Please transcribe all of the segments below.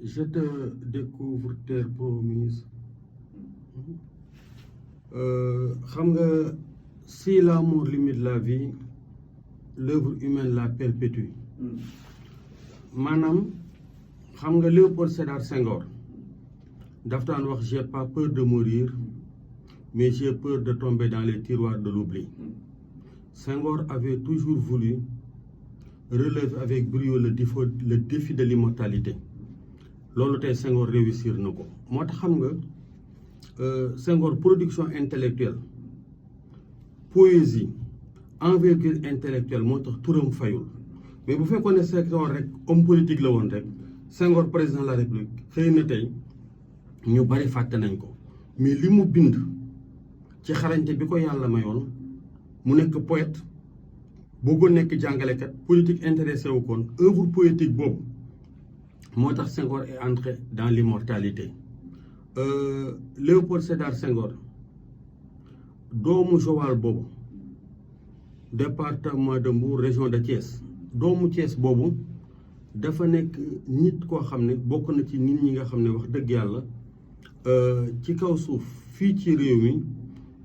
Je te découvre terre promise. Xam nga si l'amour limite la vie, l'œuvre humaine la perpétue. Maanaam xam nga Léopold Sédar Senghor daf daan wax j'ai pas peur de mourir mais j'ai peur de tomber dans les tiroirs de l'oubli. Senghor avait toujours voulu relever avec brio le défi de l'immortalité. Loolu tey Senghor réussir na ko moo tax xam nga Senghor production intellectuelle poésie envergure intellectuelle moo tax turam fayul mais bu fekkoon ne Senghor rek homme politique la woon rek Senghor président de la République xëy na tey ñu bari fàtte nañ ko mais li mu bind ci xarañte bi ko yàlla mayoon mu nekk poète bëggoon nekk jàngalekat politique intéressé wu koon œuvre poétique boobu moo tax Senghor est entré dans l'immortalité. Léopold Sédar Senghor doomu Joal boobu département de Mbour région de Thiès doomu Thiès boobu dafa nekk nit koo xam ne bokk na ci nit ñi nga xam ne wax dëgg yàlla ci kaw suuf fii ci réew mi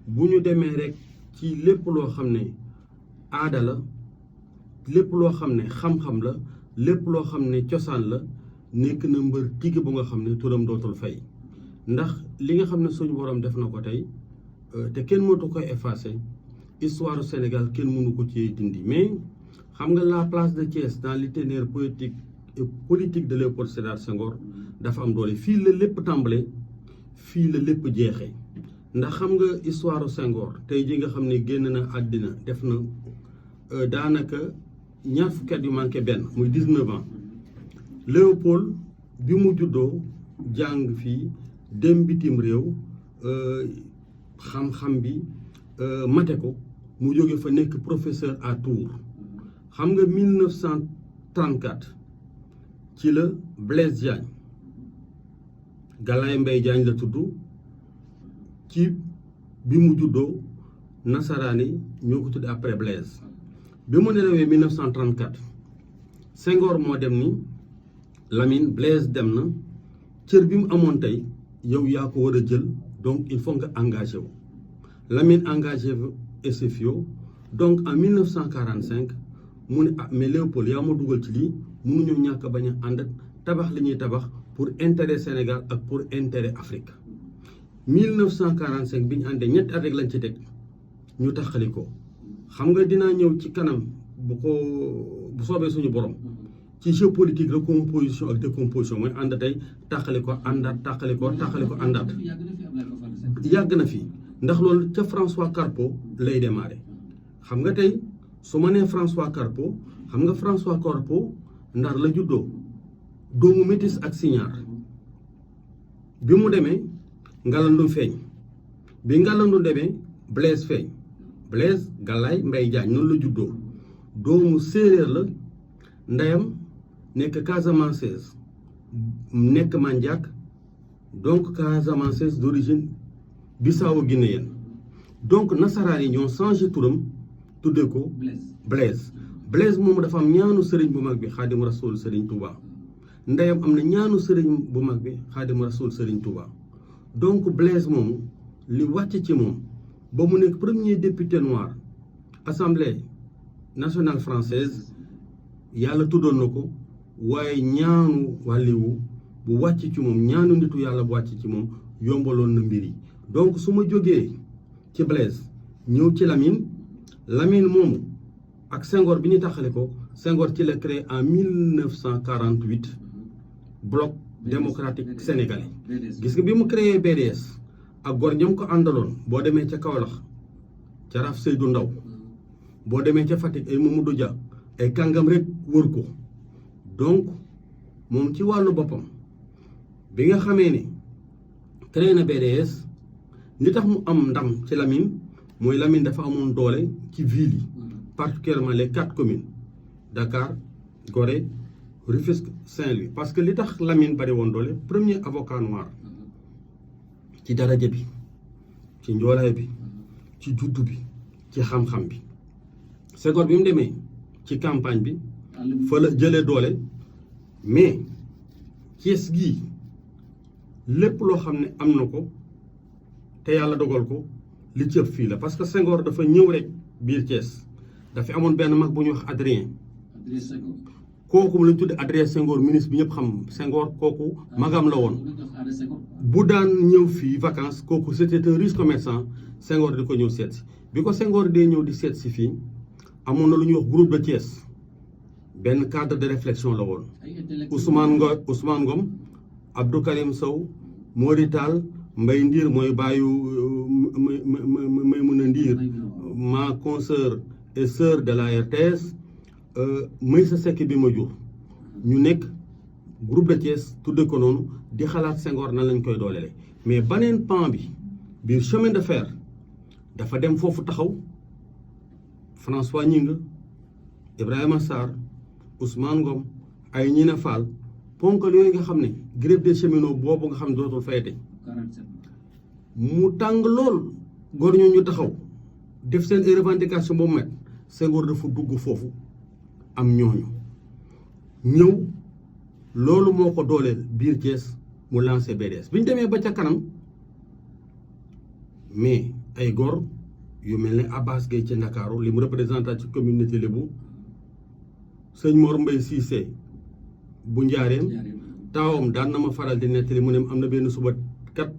bu ñu demee rek ci lépp loo xam ne aada la lépp loo xam ne xam-xam la lépp loo xam ne cosaan la nekk na mbër tigg bu nga xam ne turam dootul fay ndax li nga xam ne suñu borom def na ko tey te kenn mënatu koy effacer histoire du Sénégal kenn mënu ko ci dindi mais xam nga la place de Thiès dans l'itinéraire poétique et politique de Léopold Sédar Senghor dafa am doole fii la lépp tàmbale fii la lépp jeexee ndax xam nga histoire Senghor tey ji nga xam ne génn na àddina def na daanaka ñaar fukki at yu manqué benn muy 19 ans Léopold bi mu juddoo jàng fii dem bitim réew xam-xam bi mate ko mu jóge fa nekk professeur à Tours xam nga 1934 ci la Blaise Diagne Galaye Mbaye Diagne la tudd ci bi mu juddoo nasaraani ñoo ko tudd après Blaise bi mu nelawee 1934 Senghor moo dem ni Lamine Blaise dem na cër bi mu amoon tey yow yaa ko war a jël donc il faut nga engagé wu Lamine engagé SFIO donc en 1945 mu ne mais Léopold yaa ma dugal ci lii mënuñoo ñàkk bañ a ànd tabax li ñuy tabax pour intérêt Sénégal ak pour intérêt Afrique 1945 bi ñu àndee ñetti at rek lañ ci teg ñu taxali ko xam nga dinaa ñëw ci kanam bu soobee suñu borom ci géopolitique recomposition ak décomposition mooy ànd tey taxali ko àndaat taxali ko àndaat yàgg na fi ndax loolu ca François Carpot lay démarré xam nga tey su ma nee François Carpot xam nga François Carpot Ndar la juddoo doomu métis ak signaar bi mu demee Ngalandu feeñ bi Ngalandu demee Blaise feeñ Blaise Galaye Mbaye Diagne noonu la juddoo doomu séeréer la ndeyam nekk Casamançaise nekk Mandiak donc Casamançaise d'origine bissau-guinéenne donc nasaraan yi ñoo changé turam tuddee ko Blaise moomu dafa am ñaanu sëriñ bu mag bi Xaadimu Rasuul Sëriñ Touba ndeyam am na ñaanu sëriñ bu mag bi Xaadimu Rasuul Sëriñ Touba donc Blaise moomu li wàcc ci moom ba mu nekk premier député noir assemblée nationale française yàlla tuddoon na ko waaye ñaanu wàlliwu bu wàcc ci moom ñaanu nitu yàlla bu wàcc ci moom yombaloon na mbir yi donc su ma jógee ci Blaise ñëw ci Lamine moomu ak Senghor bi ñu taxale ko Senghor ci la créé en 1948 bloc démocratique sénégalais gis nga bi mu créé BDS ak gor ñoom ko àndaloon boo demee ca Kaolack ca Raf Seydou Ndaw boo demee ca Fatick ay Mamadou Dia ay kàngam rek wër ko donc moom ci wàllu boppam bi nga xamee ne créé na BDS li tax mu am ndam ci Lamine mooy Lamine dafa amoon doole ci ville yi particulièrement les 4 communes Dakar Gorée Rufisque Saint-Louis parce que li tax Lamine bari woon doole premier avocat noir ci daraja bi ci njoolaay bi ci juddu bi ci xam-xam bi Senghor bi mu demee ci campagne bi fa la jëlee doole mais Thiès gii lépp loo xam ne am na ko te yàlla dogal ko li ci ëpp fii la parce que Senghor dafa ñëw rek biir Thiès dafa amoon benn mag bu ñuy wax Adrien kooku mu lañ tudde Adrien Senghor ministre bi ñëpp xam Senghor kooku magam la woon bu daan ñëw fii vacances kooku c'était un riche commerçant Senghor di ko ñëw seet si bi ko Senghor dee ñëw di seet si fii amoon na lu ñuy wax groupe de Thiès benn cadre de réflexion la woon Ousmane Ngom Abdou Karim Sow Mody Tall Mbaye Ndiir mooy bàyyu Maïmouna Ndiir ma consoeur et sœur de la RTS Meïssa Seck bi ma jur ñu nekk groupe de Thiès tudde ko noonu di xalaat Senghor nan lañ koy doolele mais baneen pan bi biir chemin de fer dafa dem foofu taxaw François Gningue Ibrahima Sarr Ousmane Ngom ay Ñina Fall ponkal yooyu nga xam ne grève des cheminots boobu nga xam ne dootul fayate mu tàng lool góor ñu taxaw def seen revendication boobu met Senghor dafa dugg foofu am ñooñu ñëw loolu moo ko dooleel biir Thiès mu lancé BDS bi ñu demee ba ca kanam mais ay góor yu mel ne Abbas Gueye ci Ndakaaru li mu représentant ci communauté lébu sëñ Mor Mbaye Cissé bu njaareem taawam daan na ma faral di nettali mu ne am na benn suba kat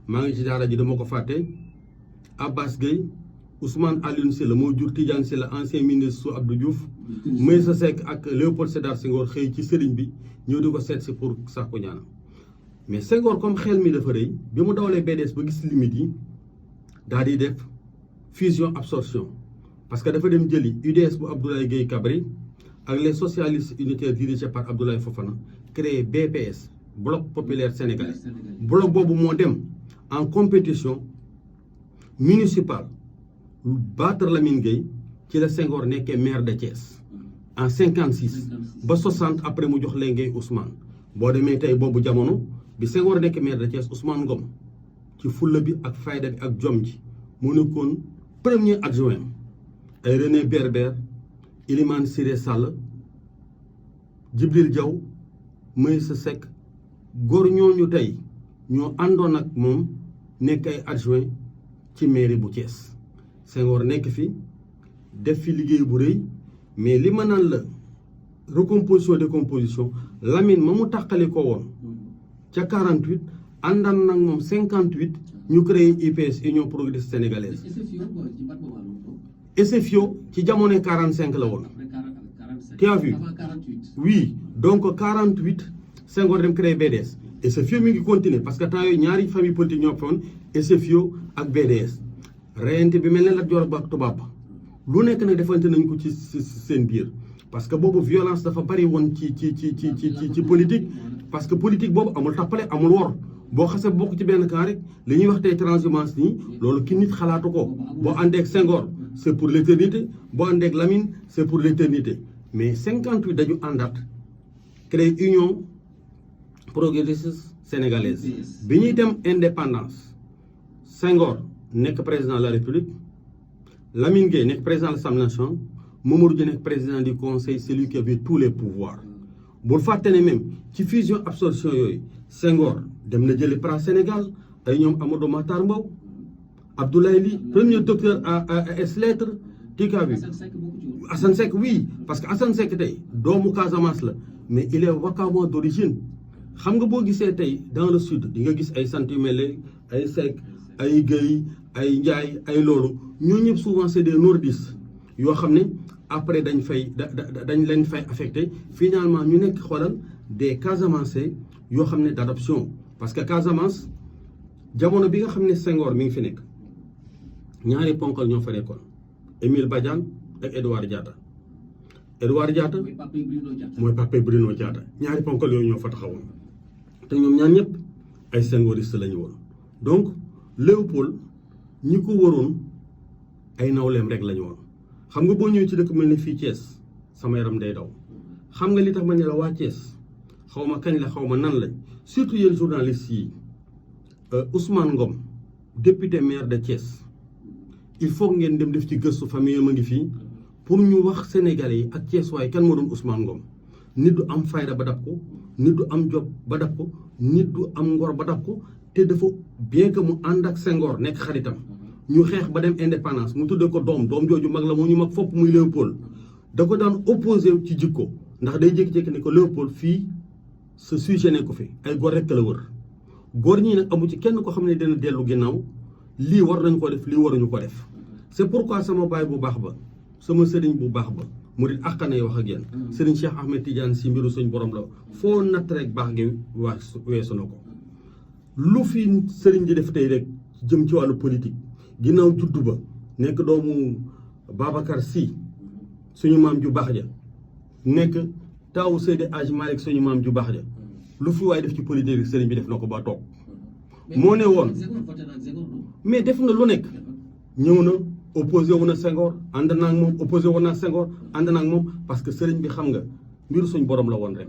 maa ngi ci daara ji dama ko fàtte Abbas Gueye Ousmane Alioune Sylla moo jur Tidiane Sylla ancien ministre su Abdou Diouf Meïssa Seck ak Léopold Sédar Senghor xëy ci sëriñ bi ñëw di ko seet si pour sàkku ñaanam mais Senghor comme xel mi dafa rëy bi mu dawalee BDS ba gis limite yi daal di def fusion absorption parce que dafa dem jëli UDS bu Abdoulaye Gueye Cabri ak les socialistes unitaires dirigés par Abdoulaye Fofana créé BPS Bloc Populaire Sénégalais bloc boobu moo dem en compétition municipale battre Lamine Gueye ci la Senghor nekkee maire de Thiès en 56 ba 60 après mu jox leen Gueye Ousmane boo demee tey boobu jamono bi Senghor nekkee maire de Thiès Ousmane Ngom ci fulla bi ak fayda bi ak jom ji mu nekkoon premier adjoint ay René Berber Ilimane Siré Sall Djibril Diaw Meïssa Seck góor ñooñu tey ñoo àndoon ak moom nekk ay adjoint ci mairie bu Thiès Senghor nekk fi def fi liggéey bu rëy mais li ma naan la recomposition décomposition Lamine ma mu tàqali ko woon ca 48 àndan nag moom 58 ñu créé UPS Union progressiste sénégalaise SFIO ci jamono 45 la woon tu as vu oui donc 48 Senghor dem créé BDS SFIO mi ngi continuer parce que temps yooyu ñaari famille politique ñoo foon SFIO ak BDS reyante bi mel ne la Joor ba ak tubaab ba lu nekk nag defante nañ ko ci seen biir parce que boobu violence dafa bari woon ci politique parce que politique boobu amul tappale amul wor boo xasee bokk ci benn camp rek li ñuy wax tey transhumance nii loolu ki nit xalaatu ko boo àndee ak Senghor c'est pour l'éternité boo àndee ak Lamine c'est pour l'éternité mais 58 dañu àndaat créer union progressiste sénégalaise bi ñuy dem indépendance Senghor nekk président de la République Lamine Gueye nekk président de l'Assemblée nationale Mamadou Dia nekk président du conseil c'est lui qui avait tous les pouvoirs bul fàtte ne même ci fusion absorption yooyu Senghor dem na jëli pra Sénégal ay ñoom Amadou Mahtar Mbow Abdoulaye Ly premier docteur à S lettres tika bi Assane Seck oui parce que Assane Seck tey doomu Casamance la mais il est wakamois d'origine xam nga boo gisee tey dans le sud di nga gis ay sant yu mel ne ay Seck ay Gueye ay Ndiaye ay loolu ñoo ñëpp souvent c'est des nordistes yoo xam ne après dañ leen fay affecté finalement ñu nekk xoolal des Casamançais yoo xam ne d'adoption parce que Casamance jamono bi nga xam ne Senghor mi ngi fi nekk ñaari ponkal ñoo fa nekkoon Émile Badiane ak Édouard Diatta mooy Papé Bruno Diatta ñaari ponkal yooyu ñoo fa taxawoon te ñoom ñaan ñëpp ay Senghoriste lañu woon donc Léopold ñi ko waroon ay nawleem rek lañu woon xam nga boo ñëwee ci dëkk mel ne fii Thiès sama yaram day daw xam nga li tax ma ne la waa Thiès xaw ma kañ la xaw ma nan lañ surtout yéen journalistes yi Ousmane Ngom député maire de Thiès il faut ngeen dem def ci gëstu famille ma ngi fii pour ñu wax Sénégalais yi ak Thiès waaye kan moo doon Ousmane Ngom nit du am fayda ba dab ko nit du am job ba dab ko nit du am ngor ba dab ko te dafa bien que mu ànd ak Senghor nekk xaritam ñu xeex ba dem indépendance mu tuddee ko doom jooju mag la moo ñu mag fopp muy Léopold da ko daan opposé ci jikko ndax day jékki-jékki ne ko Léopold fii sa sujet ne ko fi ay góor rekk la wër góor ñi nag amu ci kenn ko xam ne dina dellu ginnaaw lii war nañu ko def lii waruñu ko def c'est pourquoi sama baay bu baax ba sama sëriñ bu baax ba murid àqanay wax ak yéen sëriñ Cheikh Ahmed Tidiane si mbiru suñ borom la foo natt rek baax gi weesu na ko lu fi sëriñ di def tey rek jëm ci wàllu politique ginnaaw juddu ba nekk doomu Babacar Sy suñu maam ju baax ja nekk taawu Seydi Hadji Malick suñu maam ju baax ja lu fi waaye def ci politique sëriñ bi def na ko ba toog moo ne woon mais def na lu nekk ñëw na opposé wu na Senghor ànd naa ak moom opposé wu na Senghor ànd naa ak moom parce que sëriñ bi xam nga mbiru suñ borom la woon rek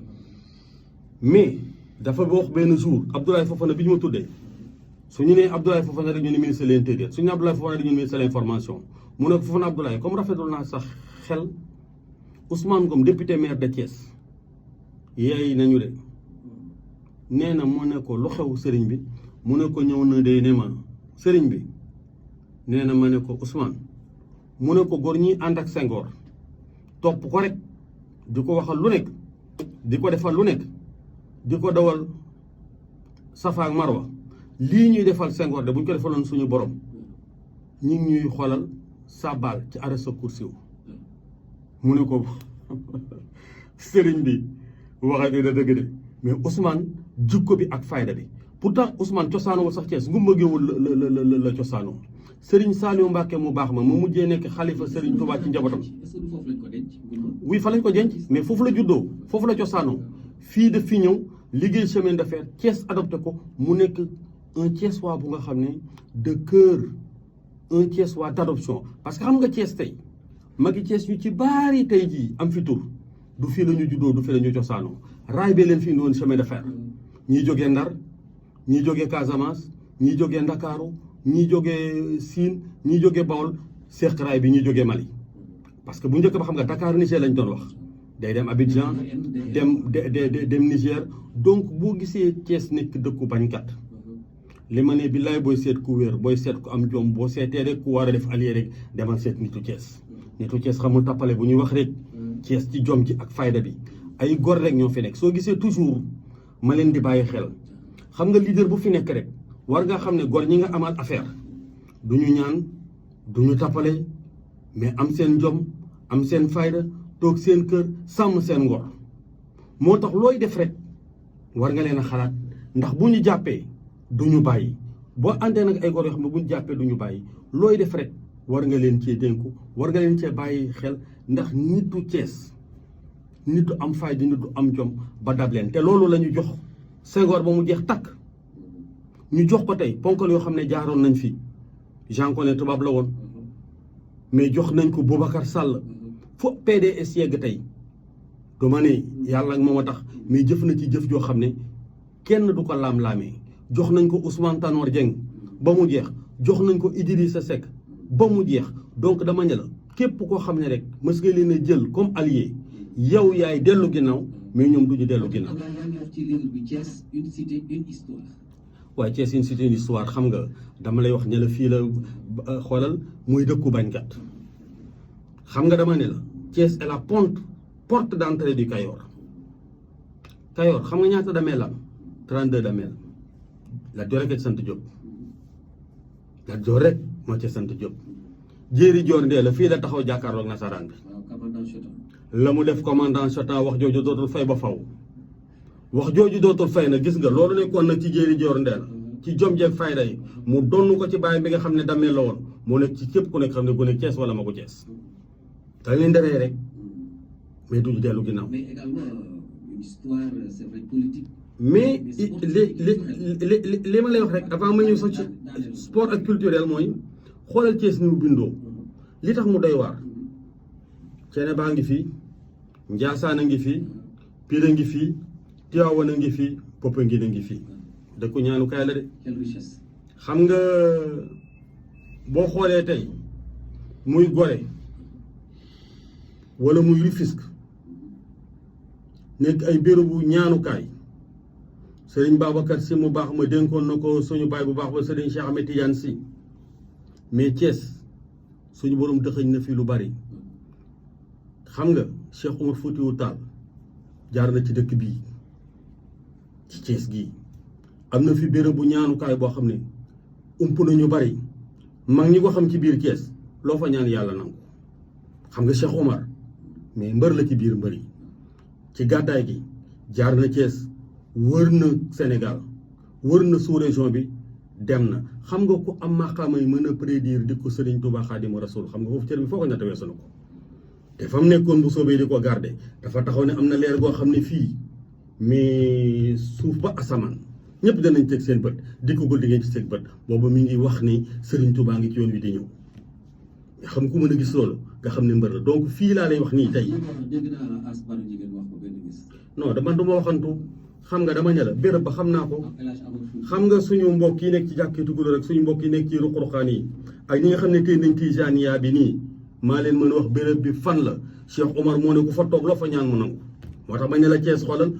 mais dafa wax benn jour Abdoulaye Fofana bi ñu ma tuddee suñu nee Abdoulaye Fofana rek ñu ne ministre de l'intérieur suñu ne Abdoulaye Fofana rek ñu ne ministre de l'information mu ne ko Fofana Abdoulaye comme rafetul naa sax xel Ousmane Ngom député maire de Thiès yeey nañu de nee na mu ne ko lu xew sëriñ bi mu ne ko ñëw na de ne ma sëriñ bi nee na ma ne ko Ousmane mu ne ko góor ñi ànd ak Senghor topp ko rek di ko waxal lu nekk di ko defal lu nekk di ko dawal Safa ak Marwa lii ñuy defal Senghor de bu ñu ko defaloon suñu borom ñu ngi ñuy xoolal sabal ci arrêt sa kursiw mu ne ko sëriñ bi waxa dina dëgg de mais Ousmane jikko bi ak fayda bi pourtant Ousmane cosaanoo sax Thiès ngumba géewul la cosaanoo Serigne Saliou Mbacké mu baax ma mu mujjee nekk xalifa Serigne Touba ci njabootam oui fa lañ ko denc mais foofu la juddoo foofu la cosaanoo fii daf fi ñëw liggéey chemin de fer Thiès adopté ko mu nekk un Thiessois bu nga xam ne de cœur un Thiessois d'adoption parce que xam nga Thiès tey magi Thiès yu ci baari tey jii am fi tur du fii la ñu juddoo du fii la ñu cosaanoo raay bee leen fi indi woon chemin de fer ñii jógee Ndar ñii jógee Casamance ñii jógee Ndakaaru ñii jógee Sine ñii jógee Bawol seq raay bi ñii jógee Mali parce que bu njëkk ba xam nga Dakar Niger lañ doon wax day dem Abidjan dem Niger donc boo gisee Thiès nekk dëkku bañkat li ma ne billaay booy seet ku wér booy seet ku am jom boo seetee rek ku war a def allié rek demal seet nitu Thiès nitu Thiès xamul tappale bu ñuy wax rek Thiès ci jom ji ak fayda bi ay góor rek ñoo fi nekk soo gisee toujours ma leen di bàyyi xel xam nga leader bu fi nekk rek war nga xam ne góor ñi nga amal affaire du ñu ñaan du ñu tappale mais am seen jom am seen fayda toog seen kër sàmm seen ngor moo tax looy def rek war nga leen a xalaat ndax bu ñu jàppee du ñu bàyyi boo àndee nag ay góor yoo xam ne bu ñu jàppee du ñu bàyyi looy def rek war nga leen cee dénku war nga leen cee bàyyi xel ndax nitu Thiès nit du am fayda nit du am jom ba dab leen te loolu la ñu jox Senghor ba mu jeex takk ñu jox ko tey ponkal yoo xam ne jaaroon nañ fi Jean Collin tubaab la woon mais jox nañ ko Boubacar Sall fu PDS yegg tey dama ne yàlla ak moom a tax mais jëf na ci jëf joo xam ne kenn du ko laam-laamee jox nañ ko Ousmane Tanor Dieng ba mu jeex jox nañ ko Idrissa Seck ba mu jeex donc dama ne la képp koo xam ne rek mës nga leen a jël comme allié yow yaay dellu ginnaaw mais ñoom duñu dellu ginnaaw. waaye Thiès une cité une histoire xam nga dama lay wax ne la fii la xoolal muy dëkku bañkat xam nga dama ne la Thiès est la porte d'entrée du Kayor xam nga ñaata dameel am 32 dameel la joor rek sant Diop la joor rek moo ca sant Diop jéeri joor ndee la fii la taxaw jàkkaarloog nasaraan bi la mu def commandant Chatan wax jooju dootul fay ba faw wax jooju dootul fay na gis nga loolu nekkoon nag ci jéeri joor ndee la ci jom jeeg fayda yi mu donn ko ci bàyyi bi nga xam ne dameel la woon moo nekk ci képp ku nekk xam ne gone Thiès wala ma ko Thiès dañ leen deree rek mais duñu dellu ginnaaw mais également une histoire c'est vrai politique. mais li ma lay wax rek avant ma ñëw sax ci sport ak culturel mooy xoolal Thiès ni mu bindoo li tax mu doy waar Ceene baa ngi fii Njaasaan a ngi fii Pire a ngi fii Tiwaawan a ngi fii Popenguine a ngi fii dëkku ñaanukaay la de. Quelle richesse. xam nga boo xoolee tey muy Gorée wala muy Rufisque nekk ay bérébu ñaanukaay Serigne Babacar Sy mu baax ma dénkoon na ko suñu baay bu baax ba Serigne Cheikh Ahmed Tidiane Sy mais Thiès suñu borom dëxëñ na fi lu bari xam nga Cheikh Omar Foutiyou Tall jaar na ci dëkk bii ci Thiès gii am na fi bérébu ñaanukaay boo xam ne ump na ñu bari mag ñi ko xam ci biir Thiès loo fa ñaan yàlla nangu xam nga Cheikh Omar mais mbër la ci biir mbër yi ci gàddaay gi jaar na Thiès wër na Sénégal wër na sous-région bi dem na xam nga ko am maqaama yi mën a prédire di ko Serigne Touba Khadimou Rassoul xam nga foofu cër bi foo ko natt weesu na ko te fa mu nekkoon bu soobee di ko garder dafa taxaw ne am na leer goo xam ne fii mais suuf ba asamaan ñëpp danañ teg seen bët dikkagul di ngeen ci seen bët boobu mi ngi wax ni Serigne Touba ngi ci yoon wi di ñëw nga xam ku mën a gis loolu nga xam ne mbër la donc fii laa lay wax nii tey. dégg naa as bari jigéen wax ko benn bis. non dama du ma waxantu xam nga dama ña la béréb ba xam naa ko xam nga suñu mbokk yi nekk ci jàkkee Tukulóor rek suñu mbokk yi nekk ci ruq-ruqaan yi ak ñi nga xam ne tey nañ Tijaaniya bi nii maa leen mën a wax béréb bi fan la Cheikh Omar moo ne ku fa toog loo fa ñaan mu nangu moo tax ma ne la Thiès xoolal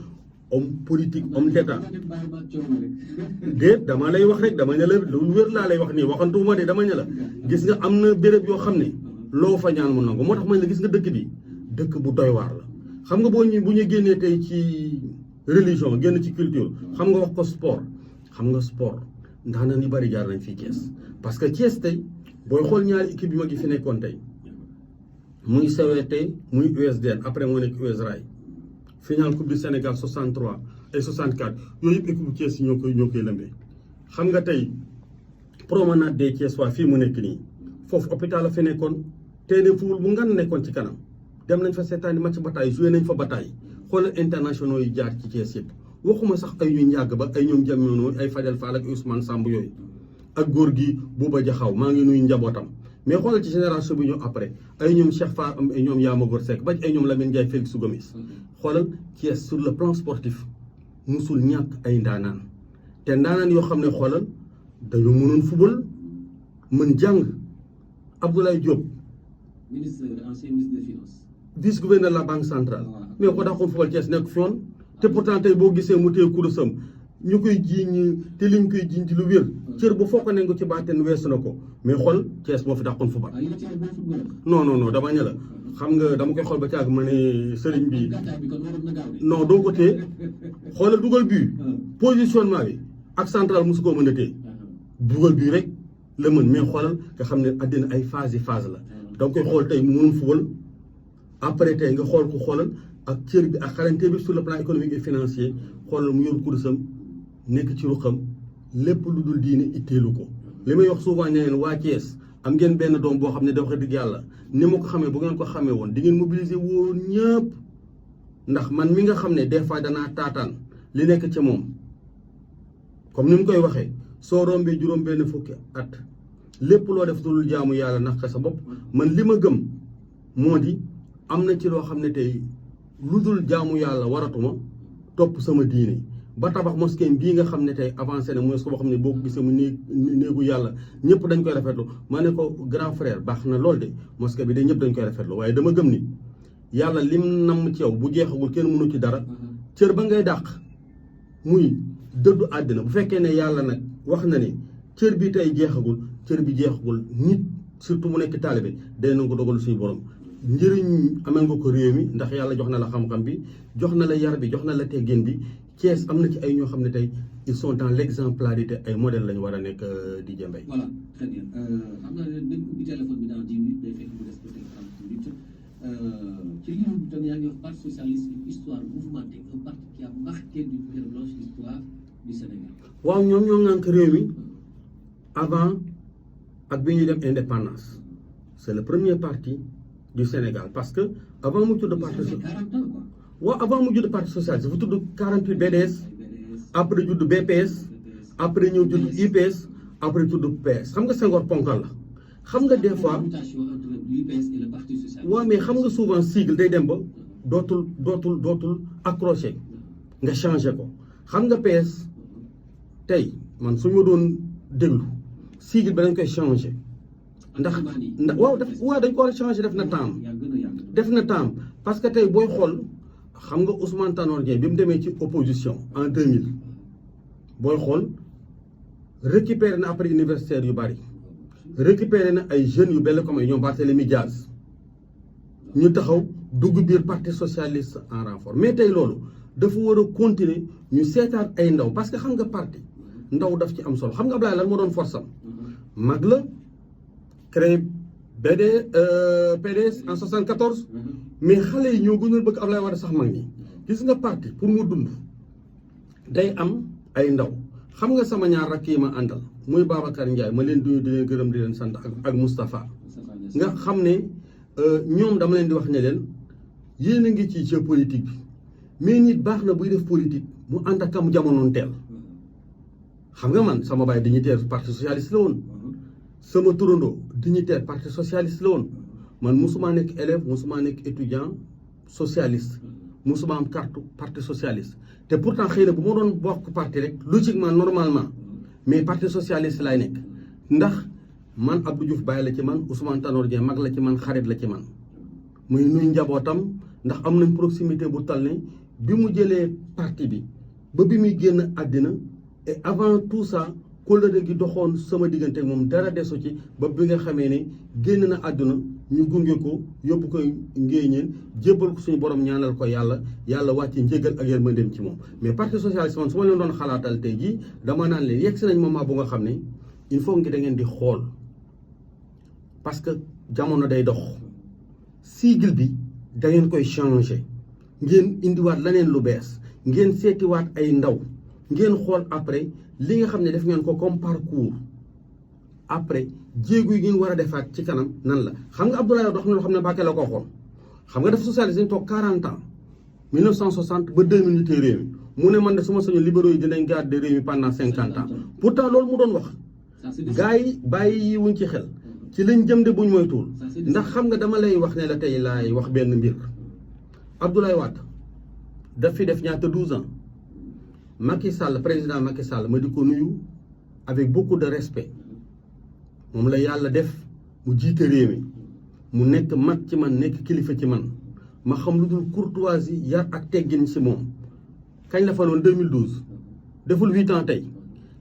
homme politique homme d'état déet dama lay wax rek dama ne la lu wér laa lay wax nii waxantuwuma de dama ne la gis nga am na béréb yoo xam ne loo fa ñaan mu nangu moo tax ma ne la gis nga dëkk bi dëkk bu doy waar la xam nga bu ñu génnee tey ci religion génn ci culture xam nga wax ko sport xam nga sport ndax na ni bari jaar nañ fii Thiès parce que Thiès tey booy xool ñaari équipe yu mag yi fi nekkoon tey muy CWT muy USDN après moo nekk US Rail final coupe du Sénégal 63 et 64 yooyu yëpp équipe bu Thiès yi ñoo koy lëmbee xam nga tey promenade des Thiès waa fii mu nekk nii foofu hôpital la fi nekkoon tey ne football bu ngan nekkoon ci kanam dem nañ fa seetaani match bataille joué nañ fa bataille xoolal internationaux yi jaar ci Thiès yëpp waxuma sax ay ñu njàgg ba ay ñoom jamono ay Fadel Fall ak Ousmane Samb yooyu ak góor gi Bouba Jaxaw maa ngi nuyu njabootam mais xoolal ci génération bi ñëw après ay ñoom Cheikh Fall am ay ñoom Yamagor Seck ba ay ñoom Lamine Ndiaye Félix Gomis xoolal Thiès sur le plan sportif musul ñàkk ay ndaanaan te ndaanaan yoo xam ne xoolal dañoo mënoon football mën jàng Abdoulaye Diop ancien ministre des finances vice gouverneur de la banque centrale mais ko daaxoon football Thiès nekk fi woon te pourtant tey boo gisee mu téye kurusam ñu koy jiiñ te liñ koy jiiñ ci lu wér cër bu fokk nañ ko ci baateen weesu na ko mais xool Thiès moo fi daaxoon football non dama ña la xam nga dama koy xool ba caag ma ne sëriñ bi non doo ko téye xoolal dugal bii positionnement bi ak central mosu koo mën a téye dugal bii rek la mën mais xoolal nga xam ne àddina ay phase yi phase la danga koy xool tey mu mënul football après tey nga xool ko xoolal ak cër bi ak xarañte bi sur le plan économique et financier xoolal mu yor kurusam nekk ci ruqam lépp lu dul diine itteelu ko li may wax souvent ne leen waa Thiès am ngeen benn doom boo xam ne dafa dëgg yàlla ni ma ko xamee bu ngeen ko xamee woon di ngeen mobiliser woon ñëpp ndax man mi nga xam ne des fois danaa taataan li nekk ci moom comme ni mu koy waxee soo rombee juróom benn fukki at lépp loo def dul jaamu yàlla nax sa bopp man li ma gëm moo di am na ci loo xam ne tey lu dul jaamu yàlla waratuma topp sama diine ba tabax mosquée bii nga xam ne tey avancé na mooy ko boo xam ne boo ko gisee mu néegu yàlla ñëpp dañ koy rafetlu ma ne ko grand frère baax na lool de mosquée bi de ñëpp dañ koy rafetlu waaye dama gëm ni yàlla lim namm ci yow bu jeexagul kenn mënu ci dara cër ba ngay dàq muy dëddu àddina bu fekkee ne yàlla nag wax na ne cër bi tey jeexagul cër bi jeexagul nit surtout mu nekk taalibe day na ko dogal suñu borom njëriñ amel nga ko réew mi ndax yàlla jox na la xam-xam bi jox na la yar bi jox na la teggin bi Thiès am na ci ay ñoo xam ne tey ils sont dans l'exemplarité ay modèle lañu war a nekk di jëmbay. voilà très bien xam naa ne dañ ubbi téléphone bi dans 10 minutes day fekk mu des peut-être 30 minutes ci livre bi tam yaa ngi wax parti socialiste une histoire mouvementée un parti qui a marqué d'une pierre blanche l'histoire du Sénégal. waaw ñoom ñoo ŋànk réew mi avant ak bi ñuy dem indépendance c'est le premier parti du Sénégal parce que avant mu tudd parti waaw avant mu judd parti socialiste dafa tudd 48 BDS après judd BPS après ñëw judd UPS après tudd PS xam nga Senghor ponkal la xam nga des fois waaw mais xam nga souvent sigle day dem ba dootul accroché nga changé ko xam nga PS tey man su ma doon déglu sigle ba dañ koy changé ndax waaw dañ ko war a changé def na temps parce que tey booy xool xam nga Ousmane Tanor Dieng bi mu demee ci opposition en 2000 booy xool récupéré na après universitaire yu bari récupéré na ay jeunes yu belle comme ñoom Barthélémy Diaz ñu taxaw dugg biir parti socialiste en renfort mais tey loolu dafa war a continuer ñu seetaat ay ndaw parce que xam nga parti ndaw daf ci am solo xam nga Ablaye lan moo doon force am mag la créé PDS en 74 mais xale yi ñoo gënoon bëgg Ablaye Wade sax mag ñi gis nga parti pour mu dund day am ay ndaw xam nga sama ñaar rakk yi ma àndal muy Babacar Ndiaye ma leen duñu di leen gërëm di leen sant ak Moustapha nga xam ne ñoom dama leen di wax ne leen yéen a ngi ci jeu politique bi mais nit baax na buy def politique mu ànd ak am jamonoon teel xam nga man sama baay dignitaire parti socialiste la woon sama turandoo dignitaire parti socialiste la woon man musuma nekk élève musuma nekk étudiant socialiste musuma am carte parti socialiste te pourtant xëy na bu ma doon bokk parti rek logiquement normalement mais parti socialiste laay nekk ndax man Abdou Diouf bàyyi la ci man Ousmane Tanor Dieng mag la ci man xarit la ci man muy nuy njabootam ndax am nañ proximité bu tal ne bi mu jëlee parti bi ba bi muy génn àddina et avant tout ça kóllëre gi doxoon sama diggante moom dara desu ci ba bi nga xamee ne génn na àdduna ñu gunge ko yóbbu ko ngéeñeen jébbal ko suñu borom ñaanal ko yàlla wàcc njégal ak yërmandeem ci moom mais parti socialiste man su ma leen doon xalaatal tey jii dama naan leen yegg si nañ moment bu nga xam ne il faut ngi da ngeen di xool parce que jamono day dox sigle bi da ngeen koy changer ngeen indiwaat leneen lu bees ngeen seetiwaat ay ndaw ngeen xool après li nga xam ne def ngeen ko comme parcours après jéego yi ngeen war a defaat ci kanam nan la xam nga Abdoulaye Wade wax na loo xam ne Mbacké la ko waxoon xam nga def socialiste dañ toog 40 ans 1960 ba 2000 ñu téye réew mi mu ne man de su ma sañoon libéraux yi dinañ garder réew mi pendant 50 ans pourtant loolu mu doon wax gars yi bàyyi yi wuñ ci xel ci lañ jëm de buñ moytuwul ndax xam nga dama lay wax ne la tey laay wax benn mbir Abdoulaye Wade daf fi def ñaata 12 ans Macky Sall président Macky Sall ma di ko nuyu avec beaucoup de respect moom la yàlla def mu jiite réew mi mu nekk mag ci man nekk kilifa ci man ma xam lu dul courtoisie yar ak teggin ci moom kañ la faloon 2012 deful 8 ans tey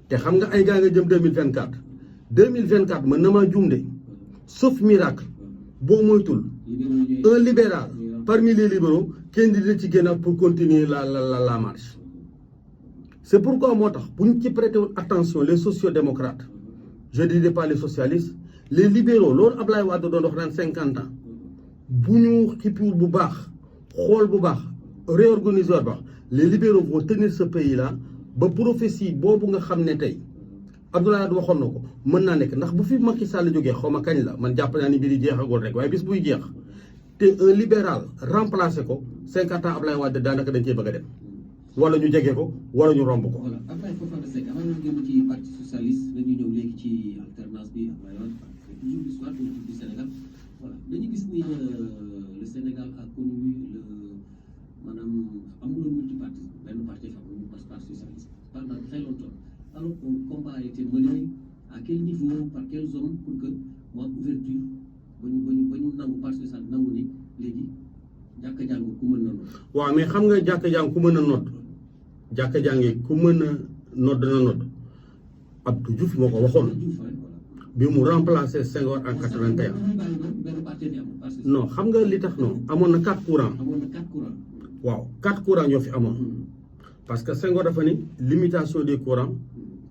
te xam nga ay gaa nga jëm 2024 mën na maa juum de sauf miracle boo moytul un libéral parmi les libéraux kenn dina ci génn pour continuer la marche c'est pourquoi moo tax bu ñu ci prêter attention les sociodémocrates je ne dirais pas les socialistes les libéraux loolu Ablaye Wade doon wax naan 50 ans bu ñu xippiwul bu baax xool bu baax réorganiser baax les libéraux vont tenir ce pays là ba prophétie boobu nga xam ne tey Abdoulaye Wade waxoon na ko mën naa nekk ndax bu fi Macky Sall jógee xaw ma kañ la man jàpp naa ni mbir yi jeexagul rek waaye bis buy jeex te un libéral remplacé ko 50 ans Ablaye Wade daanaka dañ cee bëgg a dem wala ñu jege ko wala ñu romb ko. voilà Ablaye Fofana Seck avant ñu génn ci parti socialiste dañuy ñëw léegi ci alternance bi Ablaye Wade toujours l'histoire politique du Sénégal voilà dañu gis ni le Sénégal a connu le maanaam amuloon multipartisme benn parti fa amuñu parti socialiste pendant très longtemps alors qu'un combat a été mené à quel niveau par quels hommes pour que mu am ouverture ba ñu nangu parti socialiste nangu ni léegi jàkka jàng ku mën na nodd. waaw mais xam nga jàkka jàng ku mën a nodd jàkka jàngi ku mën a nodd na nodd Abdou Diouf moo ko waxoon bi mu remplacé Senghor en 81. non xam nga li tax non amoon na 4 courants. waaw 4 courants ñoo fi amoon parce que Senghor dafa ni limitation des courants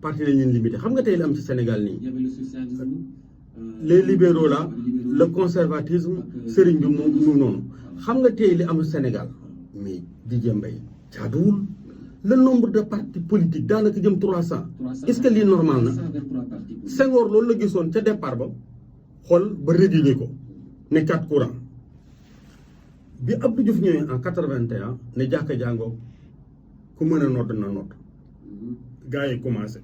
parti la ñuy limité xam nga tey li am ci Sénégal nii les libéraux là le conservatisme sëriñ bi mu noonu xam nga tey li am Sénégal mais Didier Mbaye jaaduwul le nombre de partis politiques daanaka jëm 300 est-ce que lii normal na Senghor loolu la gisoon ca départ ba xool ba réguler ko ne 4 courants bi Abdou Diouf ñëwee en 81 ne jàkka jàngoo ku mën a nodd na nodd gars yi commencé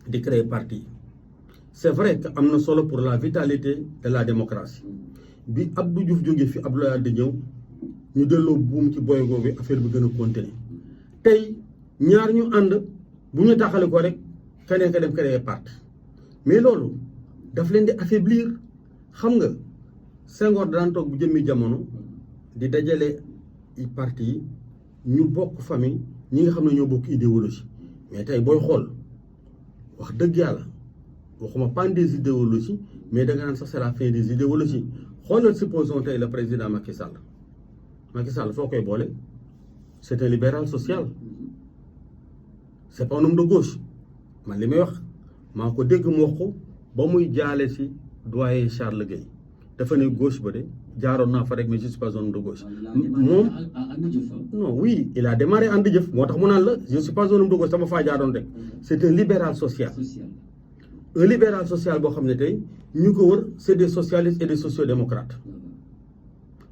di créer parti c'est vrai que am na solo pour la vitalité de la démocratie bi Abdou Diouf jógee fi Abdoulaye Wade ñëw ñu delloo buum ci boygo bi affaire bi gën a continuer tey ñaar ñu ànd bu ñu taxale ko rek keneen ka dem créer parti mais loolu daf leen di affaiblir xam nga Senghor daan toog bu jëmmi jamono di dajale parti yi ñu bokk famille ñi nga xam ne ñoo bokk idéologie mais tey booy xool wax dëgg yàlla waxuma pas des idéologies mais da nga naan sax c'est la fin des idéologies xoolal supposons tey le président Macky Sall foo koy boole c'est un libéral social c'est pas un homme de gauche man li may wax maa ko dégg mu wax ko ba muy jaale si doyen Charles Gueye dafa ne gauche ba de jaaroon naa fa rek mais je suis pas un homme de gauche moom non oui il a démarré ànd jëf moo tax mu naan la je suis pas un homme de gauche sama faa jaaroon rek c'est un libéral social un libéral social boo xam ne tey ñu ko wër c'est des socialistes et des sociodémocrates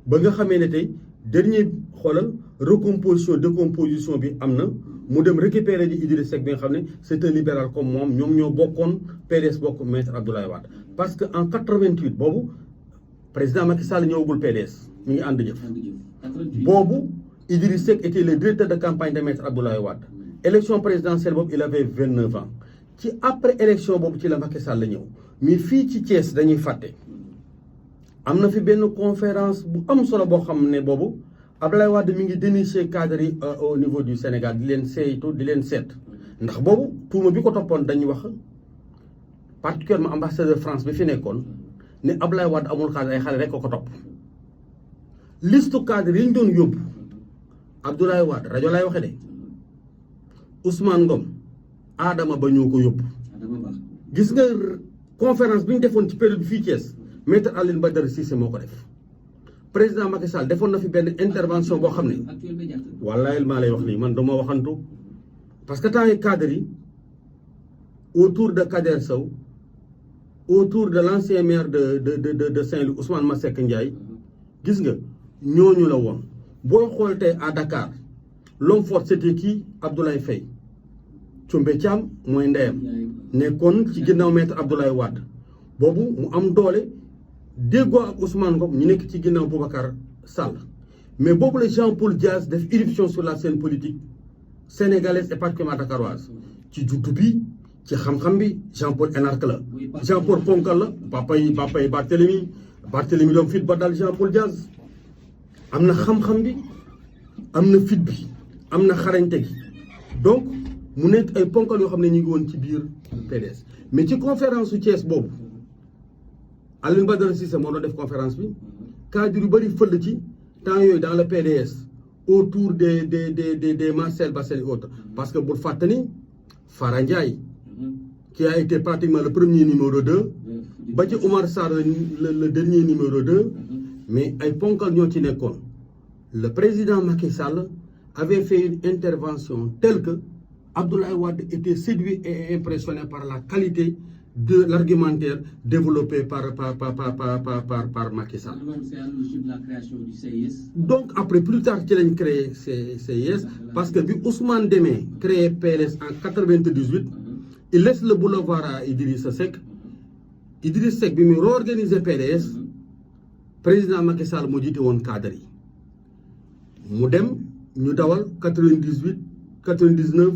ba nga xamee ne tey dernier xoolal recomposition décomposition bi am na mu dem récupérer ji Idriss Seck bi nga xam ne c'est un libéral comme moom ñoom ñoo bokkoon PDS bokk maître Abdoulaye Wade parce que en 88 boobu président Macky Sall ñëwagul PDS mi ngi ànd jëf boobu Idriss Seck était le directeur de campagne de maître Abdoulaye Wade élection présidentielle boobu il avait 29 ans ci après élection boobu ci la Macky Sall la ñëw mais fii ci Thiès dañuy fàtte am na fi benn conférence bu am solo boo xam ne boobu Abdoulaye Wade mi ngi dénicher cadre yi au niveau du Sénégal di leen saytu di leen seet ndax boobu tuuma bi ko toppoon dañuy wax particulièrement ambassadeur de France bi fi nekkoon ne Abdoulaye Wade amul cadre ay xale rek ko topp liste cadre yi ñu doon yóbbu Abdoulaye Wade rajo lay waxe de Ousmane Ngom Adama Ba ñoo ko yóbbu gis nga conférence bi ñu defoon ci période fii Thiès maître Alioune Badara Cissé moo ko def président Macky Sall defoon na fi benn intervention boo xam ne wallaay maa lay wax nii man dama waxantu parce que temps yi cadre yi autour de Kader Sow autour de l'ancien maire de Saint-Louis Ousmane Masseck Ndiaye gis nga ñooñu la woon booy xool tey à Dakar l'homme fort c'était qui Abdoulaye Faye Thiombé Thiam mooy ndeyam nekkoon ci ginnaaw maître Abdoulaye Wade boobu mu am doole déggoo ak Ousmane Ngom ñu nekk ci ginnaaw Boubacar Sall mais boobu la Jean-Paul Diaz def irruption sur la scène politique sénégalaise et particulièrement dakaroise ci juddu bi ci xam-xam bi Jean-Paul énarque la Jean-Paul ponkal la papay Barthélemy doom fit ba dal Jean-Paul Diaz am na xam-xam bi am na fit bi am na xarañte gi donc mu nekk ay ponkal yoo xam ne ñu ngi woon ci biir PDS mais ci conférence su Thiès boobu Alioune Badara Cissé moo doon def conférence bi cadre yu bëri fël ci temps yooyu dans le PDS autour des Marcel Bassel et autres parce que bul fàttani Fara Ndiaye qui a été pratiquement le premier numéro 2 ba ci Oumar Sarr le dernier numéro 2 mais ay ponkal ñoo ci nekkoon le président Macky Sall avait fait une intervention telle que Abdoulaye Wade était séduit et impressionné par la qualité de l'argumentaire développé par Macky Sall. Donc après plus tard ci lañ créé CIS parce que bi Ousmane demee créé PDS en 98 il laisse le boulevard à Idrissa Seck bi muy réorganiser PDS président Macky Sall moo jiite woon cadre yi mu dem ñu dawal 98 99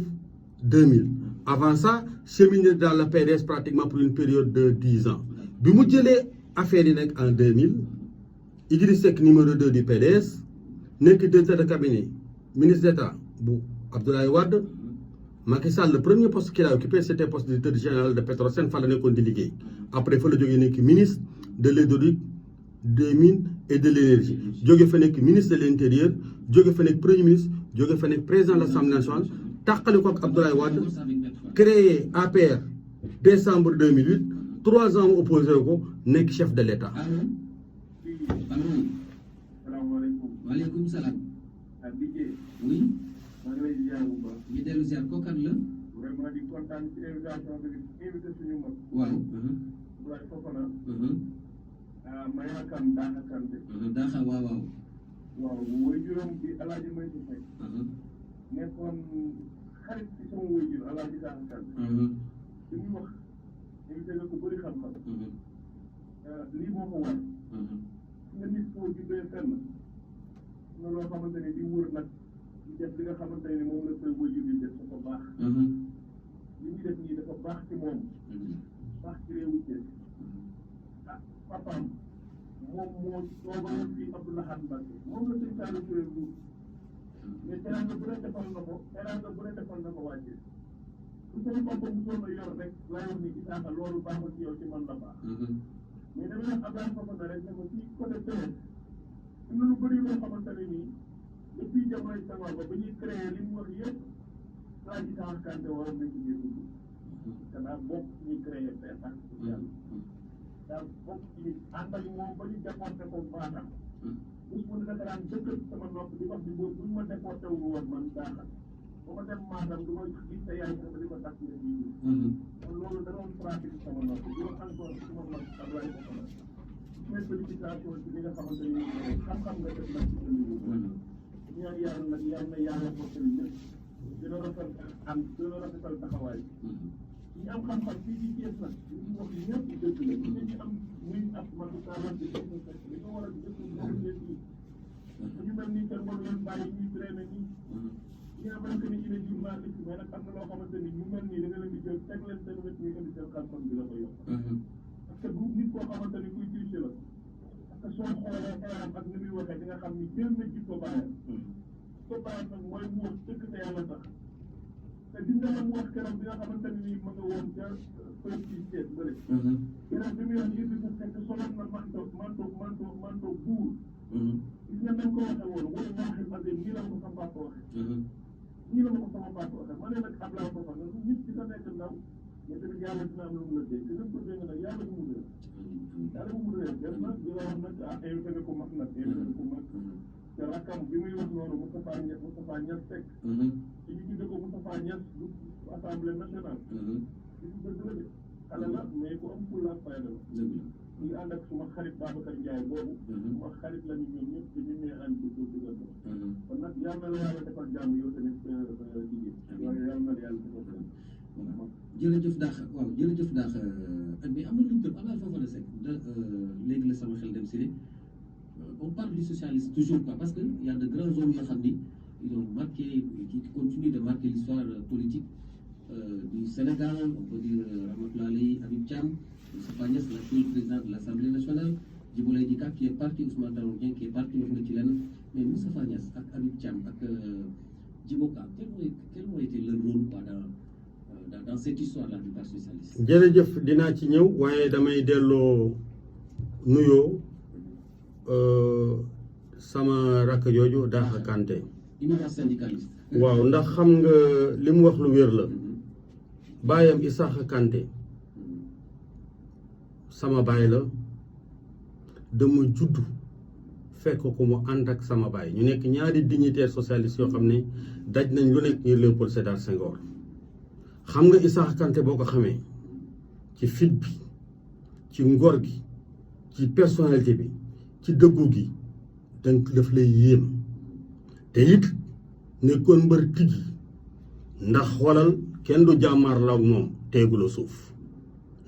2000 avant ça cheminé dans le PDS pratiquement pour une période de 10 ans bi mu jëlee affaire yi nag en 2000 Idriss Seck numéro 2 du PDS nekk directeur de cabinet ministre d'État bu Abdoulaye Wade Macky Sall le premier poste qu'il a occupé c'était poste de directeur général de Petrosen fa la nekkoon di liggéey après fa la jógee nekk ministre de l'hydraulique des mines et de l'énergie jóge fa nekk ministre de l'intérieur jóge fa nekk premier ministre jóge fa nekk président de l'Assemblée nationale tàqali ko ak Abdoulaye Wade créé APR décembre 2008 3 ans mu opposé ko nekk chef de l'État. Waaleykum salaam. Oui. ñu dellu ziar kooku kan la. vraiment di kontaan ci invitation bi invité suñu mag. waaw. Abdoulaye Fofana. may xakam daaxa kan de. daaxa waaw waaw. waaw woy juróom bi Alaaji may si fekk. nekkoon xarit ci sama woy jur Alaaji daaxa kan. li muy wax invité nga ko bëri xam-xam. lii moo ko war. nga nit koo jubbee fenn. na loo xamante ne di wër nag di def li nga xamante ne moom la koy woy jur di def dafa baax. li ñuy def nii dafa baax ci moom. baax ci réewu Thiès. papaam moom moo toogoon fii Abdou Lahad Mbacké moom la sëñ Saliou Touré bu mais teraanga bu ne defal na ko teraanga bu ne defal na ko wàcce su sama papa musoon a yor rek laa wax ni Isaaxa loolu baaxul ci yow ci man la baax mais dama nag Abdoulaye Fofana rek ne ko ci côté télé am na lu bëri loo xamante ne nii depuis jamonoy Senghor ba ñuy créé li mu wax yëpp laa ji Isaaxa Kanté waroon nañ ci biir dugg te daa bokk ci ñuy créé PSA daa bokk ci ànd ak moom ba ñu déporté ko Matam bés bu ne dafa daan dëkk sama nopp di wax di boobu bu ñu ma déporté wu woon man daaxal ba ma dem Matam du ma gis sa yaay sax di ko takk ne bii kon loolu da doon pratique sama nopp di wax encore sama nopp Abdoulaye Fofana mais félicitation ci li nga xamante ni xam-xam nga def nag ci sa liggéey ñaan yàlla nag yal na yàlla mottali lépp dina rafetal am dina rafetal taxawaay ñi am xam-xam fii ci Thiès nag li ñu wax ñëpp dëgg la ñu ñu am muy ab matukaay bi li nga war a dëkk ñoom leen yi ñu mel ni kenn waru leen bàyyi ñuy traîner nii ñi nga xamante ni il est journaliste mais nag am na loo xamante ni ñu mel nii da nga leen di jël teg leen seen wet ñuy indi seen xam-xam bi la ko yokk parce que bu nit koo xamante ni kuy tricher la parce que soo xoolee xeeram ak ni muy waxee di nga xam ni jël na jikko bàyyam ko bàyyam nag mooy mu wax dëgg te yàlla tax te gis nga mu wax keroog bi nga xamante ni nii ma nga woon ca fële ci Thiès bële keroog bi muy wax yëpp sa fekk soloon na manto buur gis nga nañ ko waxee woon wala waxi ade nii la ma ko sama papa waxee nii la ma ko sama papa waxee ma ne nag Abdoulaye Fofana nit ki sa nekk ndaw mais tamit yàlla dina am lu mu la dégg te nañ ko dégg nag yàlla bu mu réer yàlla bu mu réer des na di la wax nag invité na ko mag nag invité na ko mag te rakkam bi muy wax noonu Moustapha Niass Seck ci ñu tudde ko Moustapha Niass du assemblée nationale ci ñu dëgg la de xale la mais ku am fulla ak fayda la ñu ngi ànd ak suma xarit Babacar Ndiaye boobu suma xarit la ñu ñoom ñëpp te ñu ñee ànd di ko dugal kon nag yàlla na la yàlla defal jàmm yow tamit jigéen waaye yàlla na la yàlla defal jërëjëf daax waaw jërëjëf daax mais am na lu ñu tëb Abdoulaye Fofana Seck léegi la sama xel dem si ne on parle du socialisme toujours pas parce que y a de grands hommes yoo xam ni ils ont marqué qui continuent de marquer l'histoire politique du Sénégal on peut dire Ramatoulaye Aly Habib Thiam Moustapha Niasse l'actuel président de l'Assemblée nationale Djibo Leyti Ka qui est parti Ousmane Tanor Dieng qui est parti wax nga ci lenn mais Moustapha Niasse ak Habib Thiam ak Djibo Ka quel moo été leur rôle quoi dans cette histoire là du parti socialiste. jërëjëf dinaa ci ñëw waaye damay delloo nuyoo sama rakk jooju Daaxa Kanté. univers syndicaliste. waaw ndax xam nga li mu wax lu wér la baayam Isaaxa Kanté sama baay la dama juddu fekk ko mu ànd ak sama baay ñu nekk ñaari dignitaire socialiste yoo xam ne daj nañ lu nekk ngir Léopold Sédar Senghor xam nga Isaaxa Kanté boo ko xamee ci fit bi ci ngor gi ci personnalité bi ci dëggu gi donc daf lay yéem te it nekkoon mbër tijji ndax xoolal kenn du jàmmaar la ak moom teegula suuf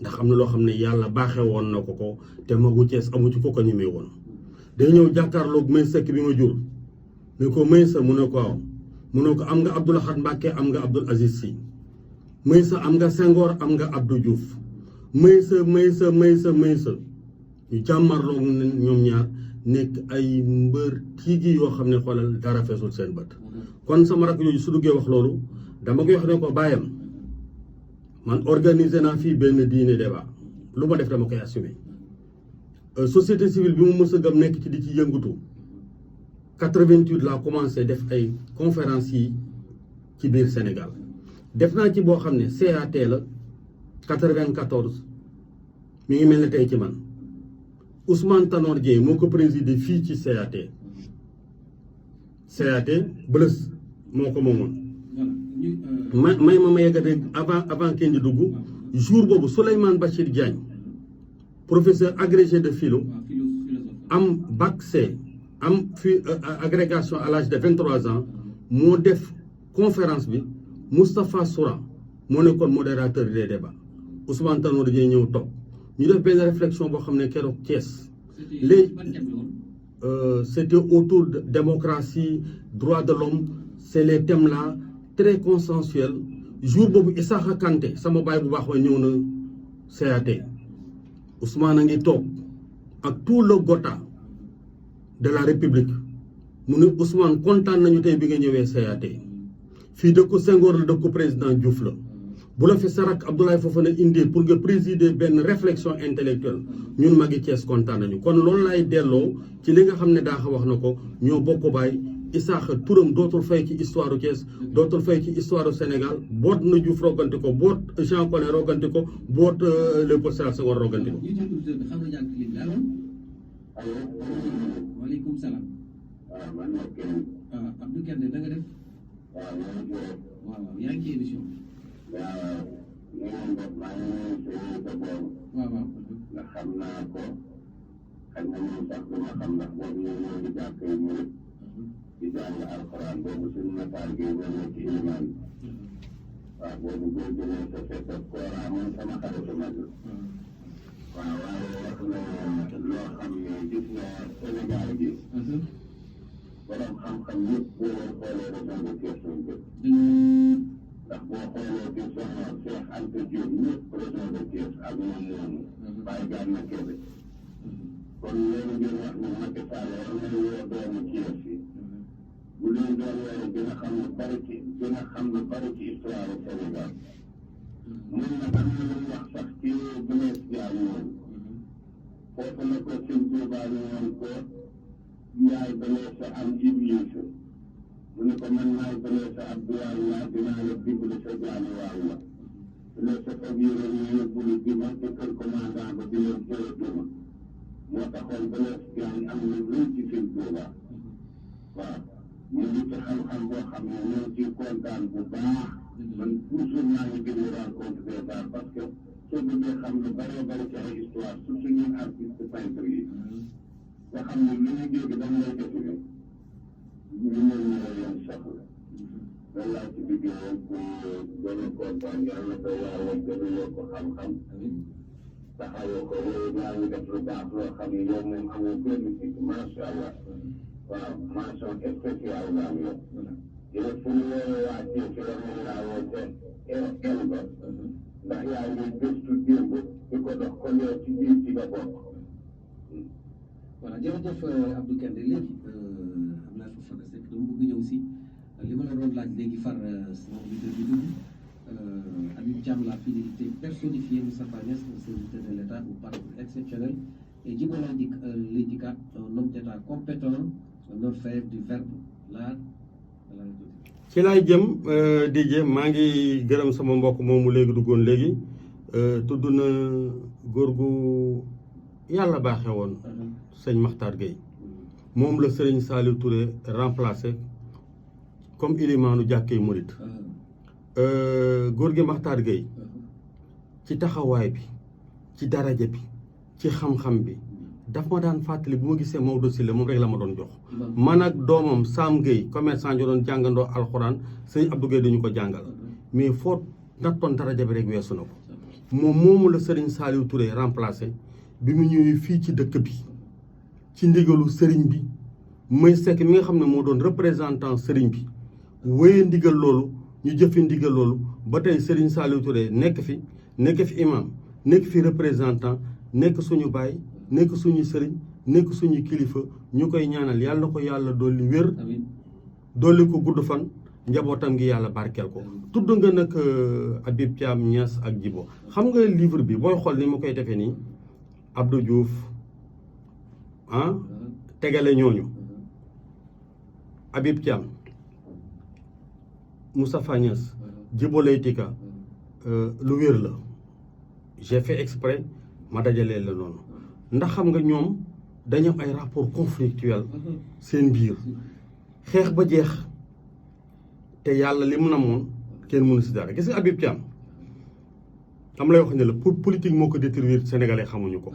ndax am na loo xam ne yàlla baaxee woon na ko te magu Cees amu ci ko ko ñemee woon day ñëw jàkkaarloog may sekk bi ma jur ne ko may sa mu ne ko waaw mu ne ko am nga Abdou Lahad Mbacké am nga Abdoul Aziz Sy may sa am nga Senghor am nga Abdou Diouf may sa ñu jàmmarloog ñoom ñaar nekk ay mbër tiigi yoo xam ne xoolal dara feesul seen bët kon sama rakk yooyu su duggee wax loolu dama koy wax ne ko bàyyam man organiser naa fii benn diine débat lu ma def dama koy assumer société civile bi mu mës a gëm nekk ci di ci yëngatu 88 laa commencé def ay conférences yi ci biir Sénégal def naa ci boo xam ne CAT la 94 mi ngi mel ne tey ci man Ousmane Tanor Dieng moo ko présidé fii ci CAT Blës moo ko moomoon ma yeggate avant kenn di dugg jour boobu Souleymane Bachir Diagne professeur agrégé de philo am bac C am agrégation à l'âge de 23 ans moo def conférence bi Moustapha Soura moo nekkoon modérateur des débats Ousmane Tanor Dieng ñëw toog ñu def benn réflexion boo xam ne keroog Thiès léegi c'était autour de démocratie droit de l'homme c'est les thèmes là très consensuels jour boobu Isaaxa Kanté sama baay bu baax wa ñëw na CAT Ousmane a ngi toog ak tout le gotha de la République mu ne Ousmane kontaan nañu tey bi nga ñëwee CAT fii dëkku Senghor la dëkku président Diouf la bu la fi sarak Abdoulaye Fofana indee pour nga présider benn réflexion intellectuelle ñun magi Thiès kontaan nañu kon loolu lay delloo ci li nga xam ne daaxa wax na ko ñoo bokk baay Isaaxa turam dootul fay ci histoire Thiès dootul fay ci histoire Sénégal boot na Diouf rogante ko boot Jean Collin rogante ko boot Léopold Sédar Senghor rogante ko. ñu jël auditeur bi xam nga jàng ligne bi allo. allo. waaleykum salaam. waaw man la kenn. Abdou Kende na nga def. waaw maa ngi lay. waaw yaa ngi ci émission bi. waaw ñu ngi def maa ngi nuyu sa bopp. waaw. ndax xam naa ko xëy na moom sax dama xam ndax boobu ñoo ngi jàppee mu di jàng alxuraan boobu suñu nataal gi ñoo nekk ci ilimaan waaw boobu góor gi ne sa fekk kooraa moom sama xaritu mag waaw waaye wax na loo xam ne gis nga Sénégal gi borom xam-xam yëpp boo leen xoolee région de Thiès lañ jëm ndax boo xoolee ci soxna Cheikh Anta Diop ñëpp région de Thiès ak moom moomu Baye Gana Kébé kon loolu ngeen wax ni Macky Sall war na woo doomu Thiès yi bu leen doon woo dina xam lu bari ci dina xam lu bari ci histoire Sénégal mun na am na lu wax sax ci Blaise Diagne woon foofu la ko sëñ Touba woon ko yaay Blaise am Iblis mu ne ko man maay Blaise Abdoulaye laa dinaa la dimbali sa jaami waaw la Blaise fag yére ñu yóbbu lu dima ci kër commandant ba di leen jële duma moo taxoon Blaise Diagne am na lu ci sëñ Touba waaw ñu ngi ci xam-xam boo xam ne ñoo ci kontaan bu baax man toujours maa ngi gën a rencontre des arts parce que soo bëggee xam lu bëree bëri ci ay histoire surtout ñun artiste peintre yi nga xam ne lu ñu dégg dama lay def ne ñu mën na la leen soxla loolu laa ci liggéeyoon pour gën a kontaan yàlla ko yàlla gën a yokk xam-xam taxawoo ko loolu maa ngi def lu baax loo xam ne yow moom amoo benn kii macha allah waaw mention spéciale nga am yow yéen fu ñu woowee waa Thiès ci la mën laa woo ca Elba ndax yaa ngi gëstu démb di ko dox kon yow ci biir ci nga bokk. voilà jërëjëf Abdou Kende léegi Abdoulaye Fofana Seck dama bëgg ñëw si li ma la doon laaj léegi far sama auditeur bi dugg Habib Thiam la fidélité personnifiée Moustapha Niasse un serviteur de l'État au parcours exceptionnel et Djibo Leydika un homme d'État compétent un orfèvre du verbe l'art de la République. ci laay jëm DJ maa ngi gërëm sama mbokk moomu léegi duggoon léegi tudd na góor gu yàlla baaxee woon sëñ Makhtar Gueye moom la Serigne Saliou Touré remplacé comme ilimaanu jàkkee murit góor gi Makhtar Gueye ci taxawaay bi ci daraja bi ci xam-xam bi daf ma daan fàttali bu ma gisee Maodo Sylla moom rek la ma doon jox man ak doomam Sam Gueye commerçant ñu doon jàngandoo alxuraan sëñ Abdou Gueye dañu ko jàngal mais foo nattoon daraja bi rek weesu na ko moom moomu la Serigne Saliou Touré remplacé bi mu ñëwee fii ci dëkk bi ci ndigalu sëriñ bi may sekk mi nga xam ne moo doon représentant sëriñ bi wéye ndigal loolu ñu jëfe ndigal loolu ba tey Serigne Saliou Touré nekk fi imam nekk fi représentant nekk suñu baay nekk suñu sëriñ nekk suñu kilifa ñu koy ñaanal yàlla na ko yàlla dolli wér dolli ko gudd fan njabootam gi yàlla barkeel ko tudd nga nag Habib Thiam Niass ak Djibo xam nga livre bi booy xool ni ma koy defee nii Abdou Diouf tegale ñooñu Habib Thiam Moustapha Niasse Djibo Leydika lu wér la j'ai fait exprès ma dajalee la noonu ndax xam nga ñoom dañu am ay rapport conflictuel seen biir xeex ba jeex te yàlla li mu namoon kenn mënu si dara gis nga Habib Thiam am lay wax ne la pour politique moo ko détruire sénégalais xamuñu ko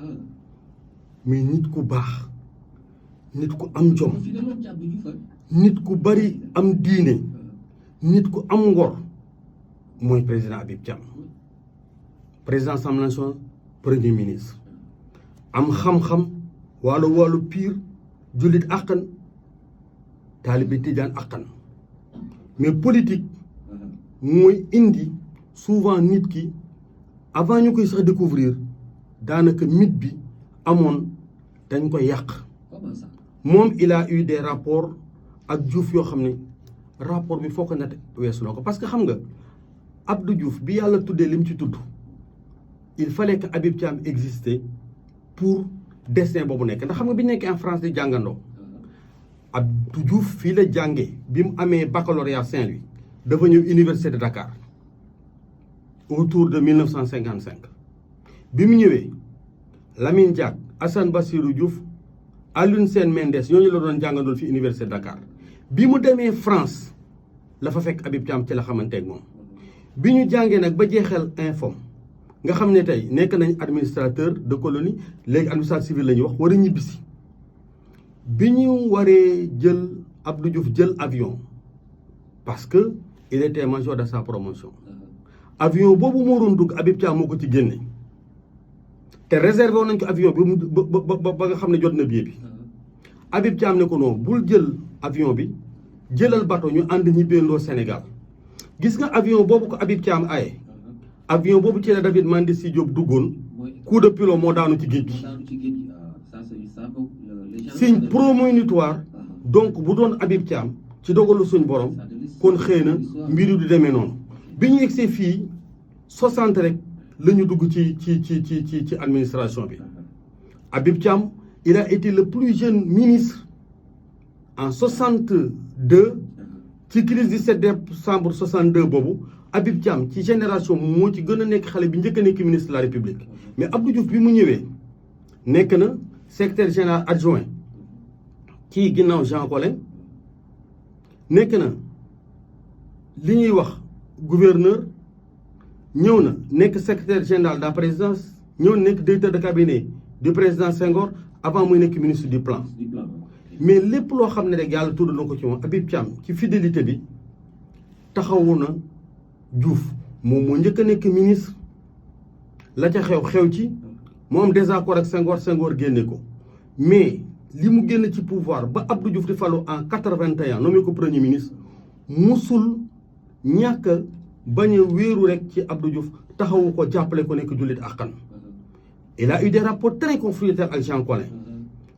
mais nit ku baax nit ku am jom nit ku bari am diine nit ku am ngor mooy président Habib Thiam président Assemblée nationale premier ministre am xam-xam wàllu piir jullit àqan taalibe tijaan àqan mais politique mooy indi souvent nit ki avant ñu koy sax découvrir daanaka mythe bi amoon dañ ko yàq moom il a eu des rapports ak Diouf yoo xam ne rapport bi foo ko natt weesu na ko parce que xam nga Abdou Diouf bi yàlla tuddee lim ci tudd il fallait que Habib Thiam existait pour destin boobu nekk ndax xam nga bi ñu nekkee en France di jàngandoo Abdou Diouf fii la jàngee bi mu amee baccalauréat Saint-Louis dafa ñëw université de Dakar autour de 1955 bi mu ñëwee Lamine Diack Assane Bassirou Diouf Alioune Sène Mendes ñooñu la doon jàngandool fi université de Dakar bi mu demee France la fa fekk Habib Thiam ci la xamanteeg moom bi ñu jàngee nag ba jeexal infom nga xam ne tey nekk nañ administrateur de colonie léegi administrateur civil la ñuy wax war a ñibbisi bi ñu waree jël Abdou Diouf jël avion parce que il était major de sa promotion avion boobu moo doon dugg Habib Thiam moo ko ci génne te réservé woon nañ ko avion bi ba nga xam ne jot na billet bi Habib Thiam ne ko non bul jël avion bi jëlal bateau ñu ànd ñibbeendoo Sénégal gis nga avion boobu ko Habib Thiam aye avion boobu ci la David Mandissi Diop duggoon coup de pilote moo daanu ci géej gi signe prémonitoire donc bu doon Habib Thiam ci dogalu suñ borom kon xëy na mbir yu du demee noonu bi ñu egsee fii 60 rek la ñu dugg ci administration bi Habib Thiam il a été le plus jeune ministre en 62 ci crise du 7 décembre 62 boobu Habib Thiam ci génération moo ci gën a nekk xale bi njëkk a nekk ministre de la République mais Abdou Diouf bi mu ñëwee nekk na secrétaire général adjoint ci ginnaaw Jean Collin nekk na li ñuy wax gouverneur ñëw na nekk secrétaire général de la présidence ñëw na nekk directeur de cabinet du président Senghor avant muy nekk ministre du plan mais lépp loo xam ne rek yàlla tudd na ko ci moom Habib Thiam ci fidélité bi taxawu na Diouf moom moo njëkk a nekk ministre la ca xew ci mu am désaccord ak Senghor génne ko mais li mu génn ci pouvoir ba Abdou Diouf di falu en 81 nommé ko premier ministre musul ñàkk bañ a wéeru rek ci Abdou Diouf taxawu ko jàppale ko nekk jullit akkan il a eu des rapports très conflictuels ak Jean Collin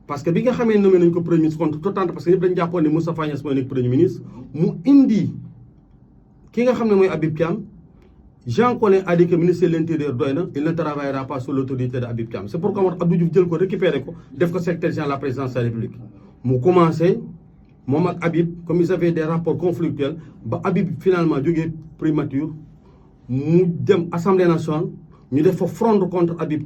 parce que bi nga xamee nommé nañ ko premier ministre contre tout temps parce que ñëpp dañu jàppoon ne Moustapha Niasse mooy nekk premier ministre mu indi ki nga xam ne mooy Habib Thiam Jean Collin a dit que ministre de l'Intérieur doy na il ne travaillera pas sous l'autorité de Habib Thiam c'est pourquoi moo tax Abdou Diouf jël ko récupéré ko def ko secrétaire général de la présidence de la République mu commencé moom ak Habib comme ils avaient des rapports conflictuels ba Habib finalement jógee primature mu dem assemblée nationale ñu def fa fronde contre Habib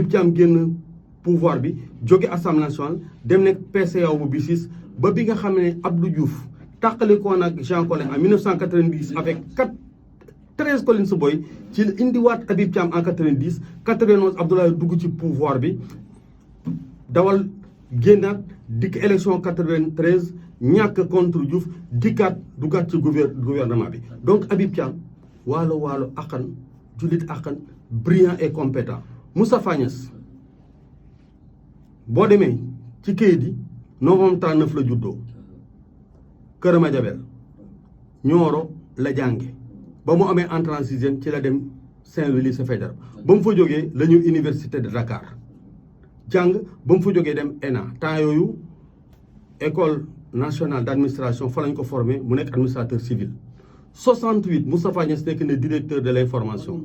Thiam génn pouvoir bi jóge assemblée nationale dem nekk PCA bu BICIS ba bi nga xam ne Abdou Diouf tàqalikoon ak Jean Collin en 1990 avec 13 Collins Boy ci indiwaat Habib Thiam en 90 91 Abdoulaye dugg ci pouvoir bi dawal génnaat dikk élection 93 ñàkk contre Diouf dikkaat duggaat ci gouvernement bi donc Habib Thiam waalo akkan jullit akkan brillant et compétent Moustapha Niasse boo demee ci kayit yi novembre 39 la juddoo Kër Madiabel Nioro la jànge ba mu amee entrée en sixième ci la dem Saint-Louis lycée fédéral ba mu fa jógee la ñëw université de Dakar jàng ba mu fa jógee dem ENA temps yooyu école nationale d'administration fa lañ ko formé mu nekk administrateur civil 68 Moustapha Niasse nekk ne directeur de l'information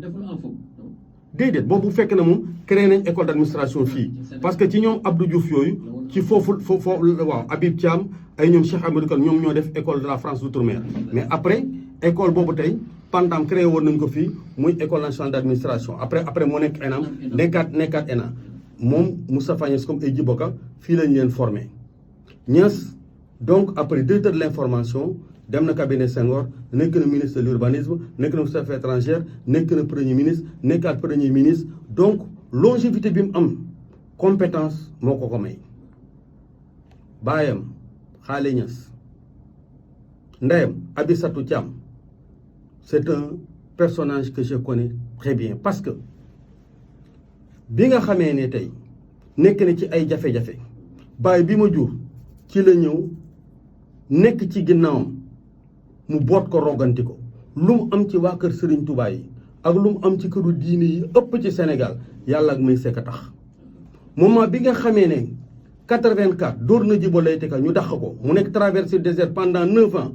déedéet boobu fekk na moom créé nañ école d'administration fii parce que ci ñoom Abdou Diouf yooyu ci foofu waaw Habib Thiam ay ñoom Cheikh Amadou Kane ñoom ñoo def école de la France d'outre-mer mais après école boobu tey Pantam créé woon nañ ko fii muy école nationale d'administration après moo nekk ENAM nekkaat ENA moom Moustapha Niasse comme ay jiboka fii lañ leen formé Niasse donc après directeur de l'information dem na cabinet Senghor nekk na ministre de l'urbanisme nekk na ministre des affaires étrangères nekk na premier ministre nekkaat premier ministre donc longévité bi mu am compétence moo ko may baayam Xaali Niasse ndeyam Abissatou Thiam c'est un personnage que je connais très bien parce que bi nga xamee ne tey nekk na ci ay jafe-jafe baay bi ma jur ci la ñëw nekk ci ginnaawam mu boot ko roganti ko lu mu am ci waa kër Serigne Touba yi ak lu mu am ci këru diine yi ëpp ci Sénégal yàlla ak may sekk tax moment bi nga xamee ne 84 dóor na Djibo Leyti Ka ñu dàq ko mu nekk traversé désert pendant 9 ans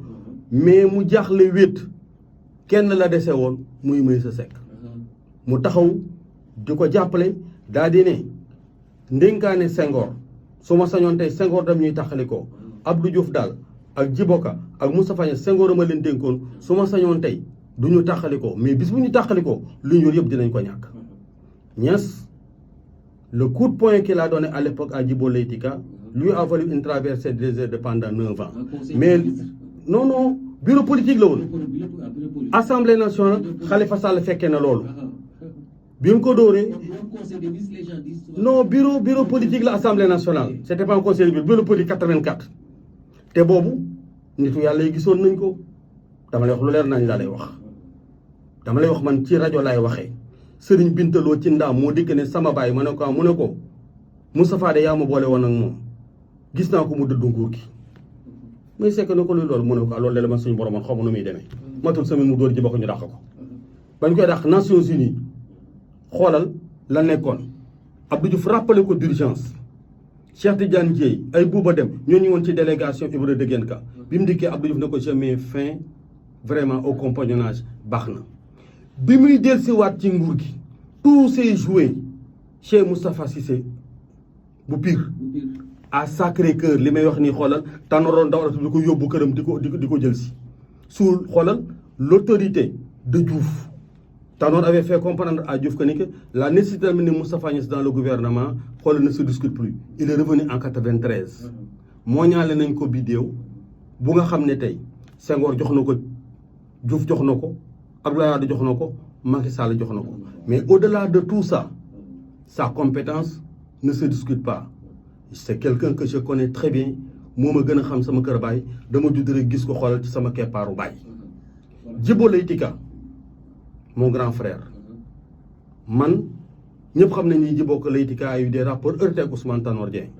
mais mu jaaxle wéet kenn la dese woon muy Meïssa Seck mu taxaw di ko jàppale daa di ne ndénkaane Senghor su ma sañoon tey Senghor dam ñuy taxali ko Abdou Diouf daal ak Djibo Ka ak Moustapha Niasse Senghor ma leen dénkoon su ma sañoon tey du ñu taxali ko mais bis bu ñu taxali ko lu ñu yor yëpp dinañ ko ñàkk. Niasse le coup de poing qu'il a donné à l'époque à Djibo Leyti Ka lui a valu une traversée des désert de pendant 9 ans mais non bureau politique la woon assemblée nationale Khalifa Sall fekkee na loolu bi mu ko dóoree non bureau politique la assemblée nationale c'était pas un conseil bureau politique 84 te boobu nitu yàlla yi gisoon nañ ko dama lay wax lu leer nañ laa lay wax dama lay wax man ci rajo laay waxee sëriñ bintaloo ci ndaam moo dikk ne sama baay ma ne ko mu ne ko Moustapha de yaa ma boole woon ak moom gis naa ko mu dëddu nguur gi muy sekk na ko luy loolu mu ne ko loolu de la man suñu borom xaw ma nu muy demee matul semaine mu dóor ji bokk ñu dàq ko bañ koy dàq Nations Unies xoolal la nekkoon Abdou Diouf rappelé ko d'urgence Cheikh Tidiane Dièye ay Bouba Dem ñoo ñu woon ci délégation Ibra Deguene Ka bi mu dikkee Abdou Diouf ne ko je mets fin vraiment au compagnonnage baax na bi muy dellusiwaat ci nguur gi tout s'est joué chez Moustapha Cissé bu Pire à Sacré-Cœur li may wax nii xoolal tànnoroon dawalatu di ko yóbbu këram di ko jël si suul xoolal l'autorité de Diouf. Tanor avait fait comprendre à Diouf que la nécessité d'amener Moustapha Niasse dans le gouvernement xoolal ne se discute plus il est revenu en 93 moo ñaale nañ ko bidéew bu nga xam ne tey Senghor jox na ko Diouf jox na ko Abdoulaye Wade jox na ko Macky Sall jox na ko mais au-delà de tout ça sa compétence ne se discute pas c'est quelqu'un que je connais très bien moo ma gën a xam sama kër baay dama judd rek gis ko xoolal ci sama keppaaru baay Djibo Leyti Ka mon grand frère man ñëpp xam nañ ni Djibo Leyti Ka a eu des rapports heurtés ak Ousmane Tanor Dieng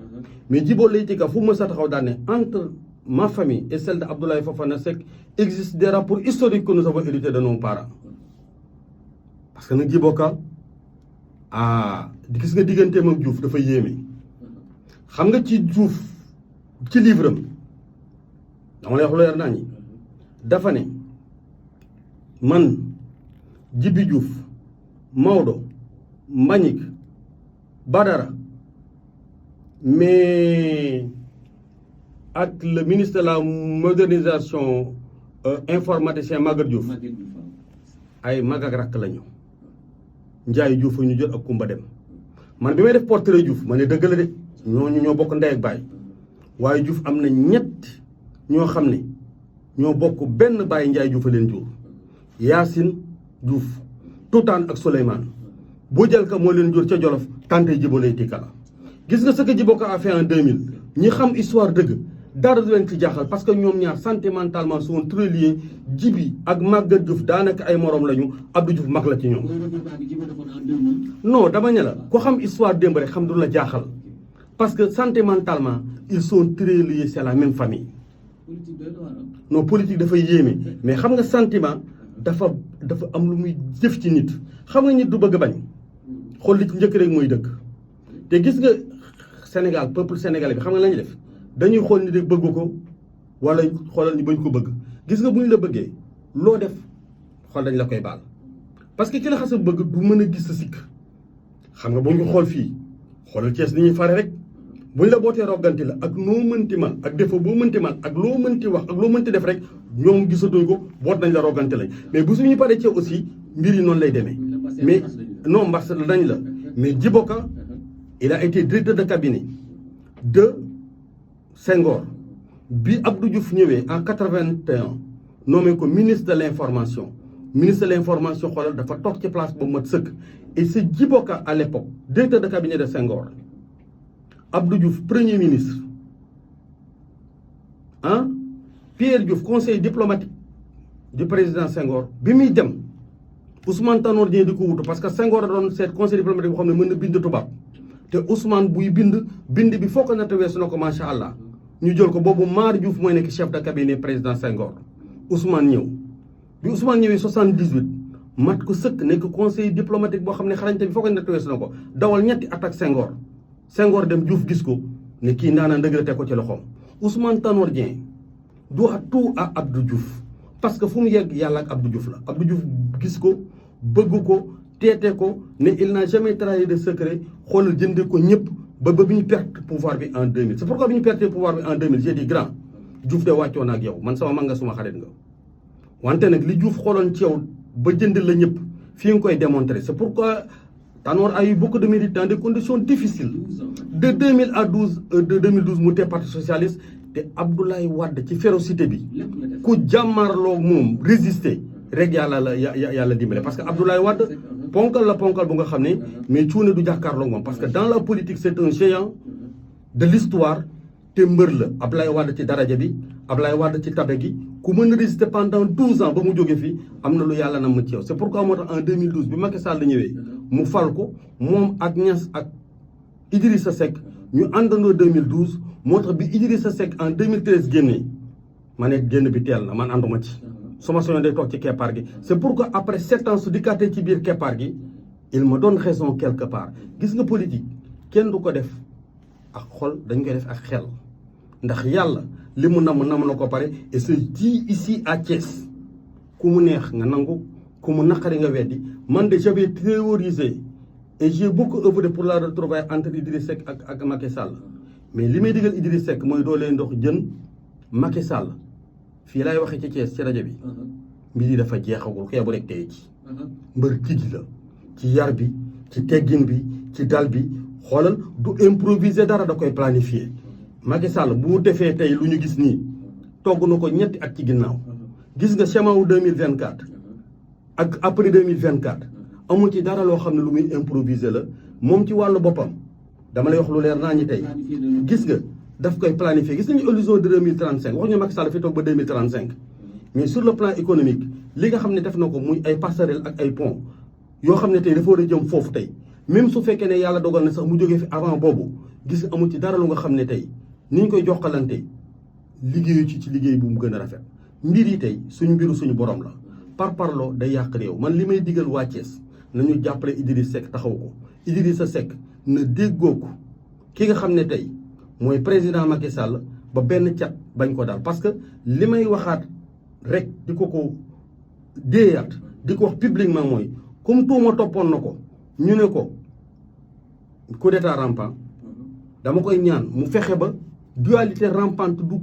mais Djibo Leyti Ka fu ma sa taxaw daal ne entre ma famille et celle de Abdoulaye Fofana Seck existe des rapports historiques que nous avons hérités de nos parents parce que nag Djibo Ka gis nga digganteem ak Diouf dafa yéeme xam nga ci Diouf ci livre am dama lay wax lu leer naa ñi dafa ne man Djibi Diouf Maodo Mbagnick Badara mais ak le ministre de la modernisation informaticien Maguette Diouf ay mag ak rakk lañu Ndiaye Diouf ñu jël ak Kumba Dem man bi may def portrait Diouf ma ne dëgg la de ñooñu ñoo bokk ndey ak baay waaye Diouf am na ñett ñoo xam ne ñoo bokk benn baay Ndiaye Diouf a leen jur Yacine Diouf Tutaan ak Souleymane boo jël ka moo leen jur ca Jolof tante Djibo Leyti Ka la gis nga ce que Djibo Ka a fait en 2000 ñi xam histoire dëgg dara du leen ci jaaxal parce que ñoom ñaar sentimentalement sont très liés Djibi ak Maguette Diouf daanaka ay morom lañu Abdou Diouf mag la ci ñoom. non dama ne la ko xam histoire démb rek xam du la jaaxal parce que sentimentalement ils sont très liés c'est la même famille. non politique dafay yéeme mais xam nga sentiment dafa am lu muy jëf ci nit xam nga nit du bëgg bañ xool li ci njëkk rek mooy dëgg te gis nga Sénégal peuple sénégalais bi xam nga la ñuy def. dañuy xool ni de bëgg ko wala xoolal ni bañ ko bëgg gis nga bu ñu la bëggee loo def xool dañ la koy baal parce que ki la xas a bëgg du mën a gis sa sikk xam nga boo ñu xool fii xoolal Cees ni ñuy fare rek buñ la bootee rogganti la ak noo mënti man ak défaut boo mënti man ak loo mënti wax ak loo mënti def rek ñoom gisatuñ ko boot nañ la rogganti lañ mais bu suñu paree ci aussi mbir yi noonu lay demee mais non mbas nañ la mais Djibo Ka il a été directeur de cabinet de Senghor bi Abdou Diouf ñëwee en 81 nommé ko ministre de l'information xoolal dafa toog ci place ba mat sëkk et c'est Djibo Ka à l'époque directeur de cabinet de Senghor Abdou Diouf premier ministre Pierre Diouf conseiller diplomatique du président Senghor bi muy dem Ousmane Tanor Dieng di ko wutu parce que Senghor a doon seet conseil diplomatique boo xam ne mën na bind tubaab te Ousmane buy bind bi foo ko natt weesu na ko macha allah ñu jël ko boobu Mar Diouf mooy nekk chef de cabinet président Senghor Ousmane ñëw bi Ousmane ñëwee 78 mat ko sëkk nekk conseil diplomatique boo xam ne xarañte bi foo ko natt weesu na ko dawal ñetti at ak Senghor dem Diouf gis ko ne kii ndaanaan dëgg la teg ko ci loxoom. Ousmane Tanor Dieng doit tout à Abdou Diouf parce que fu mu yegg yàlla ak Abdou Diouf la. Abdou Diouf gis ko bëgg ko teete ko ne il n'a jamais trahi de secret xoolal jënde ko ñëpp ba bi ñu perte pouvoir bi en 2000. c'est pourquoi bi ñu perte pouvoir bi en 2000 j'ai dit grand Diouf de wàccoon ak yow man sama mag nga suma xarit nga wante nag li Diouf xooloon ci yow ba jënd la ñëpp fii nga koy démontrer. c'est pourquoi Tanor a eu beaucoup de mérite dans des conditions difficiles de 2000 à 2012 mu tee parti socialiste te Abdoulaye Wade ci férocité bi ku jàmmarloo moom résister rek yàlla dimbale parce que Abdoulaye Wade ponkal bu nga xam ne mais cuune du jàkkaarloo moom parce que dans la politique c'est un géant de l'histoire te mbër la Abdoulaye Wade ci daraja bi Abdoulaye Wade ci tabe gi ku mën a résister pendant 12 ans ba mu jóge fii am na lu yàlla na ma ci yow. c'est pourquoi moo tax en 2012 bi Macky Sall ñëwee mu fal ko moom ak Niass ak Idrissa Seck ñu àndandoo 2012 moo tax bi Idrissa Seck en 2013 génnee ma ne génn bi teel na man ànduma ci su ma soñoon day toog ci keppaar gi. c'est pourquoi après 7 ans su dikkaatee ci biir keppaar gi il me donne raison quelque part. gis nga politique kenn du ko def ak xol dañ koy def ak xel ndax yàlla li mu nam na ko pare et se dit ici à Thiès ku mu neex nga nangu ku mu naqari nga weddi. man de j'avais théorisé et j'ai beaucoup œuvré pour la retrouvaille entre Idriss Seck ak Macky Sall mais li may digal Idriss Seck mooy doo leen ndox jën Macky Sall fii laay waxee ci Thiès ci rajo bi mbir yi dafa jeexagul xeebu rek tey ci mbër tigi la ci yar bi ci teggin bi ci dal bi xoolal du improviser dara da koy planifier. Macky Sall bu defee tey lu ñu gis nii togg na ko ñetti at ci ginnaaw gis nga schéma wu 2024 ak après 2024 amul ci dara loo xam ne lu muy improviser la moom ci wàllu boppam dama lay wax lu leer naa ñi tey gis nga daf koy planifier. gis nañu horizon de 2035 waxuñu Macky Sall fi toog ba 2035 mais sur le plan économique li nga xam ne def na ko muy ay passerelles ak ay pont yoo xam ne tey dafa war a jëm foofu tey même su fekkee ne yàlla dogal na sax mu jógee fi avant boobu gis nga amul ci dara lu nga xam ne tey ni ñu koy jokkalante liggéeyu ci liggéey bu mu gën a rafet. mbir yi tey suñu mbiru suñu borom la par parloo day yàq réew. man li may digal waa Thiès nañu jàppale Idriss Seck taxaw ko Idrissa Seck na déggoo ko ki nga xam ne tey mooy président Macky Sall ba benn cat bañ ko daal. parce que li may waxaat rek di ko déeyaat di ko wax publiquement mooy comme tuuma toppoon na ko ñu ne ko coup d'état rampant dama koy ñaan mu fexe ba dualité rampante du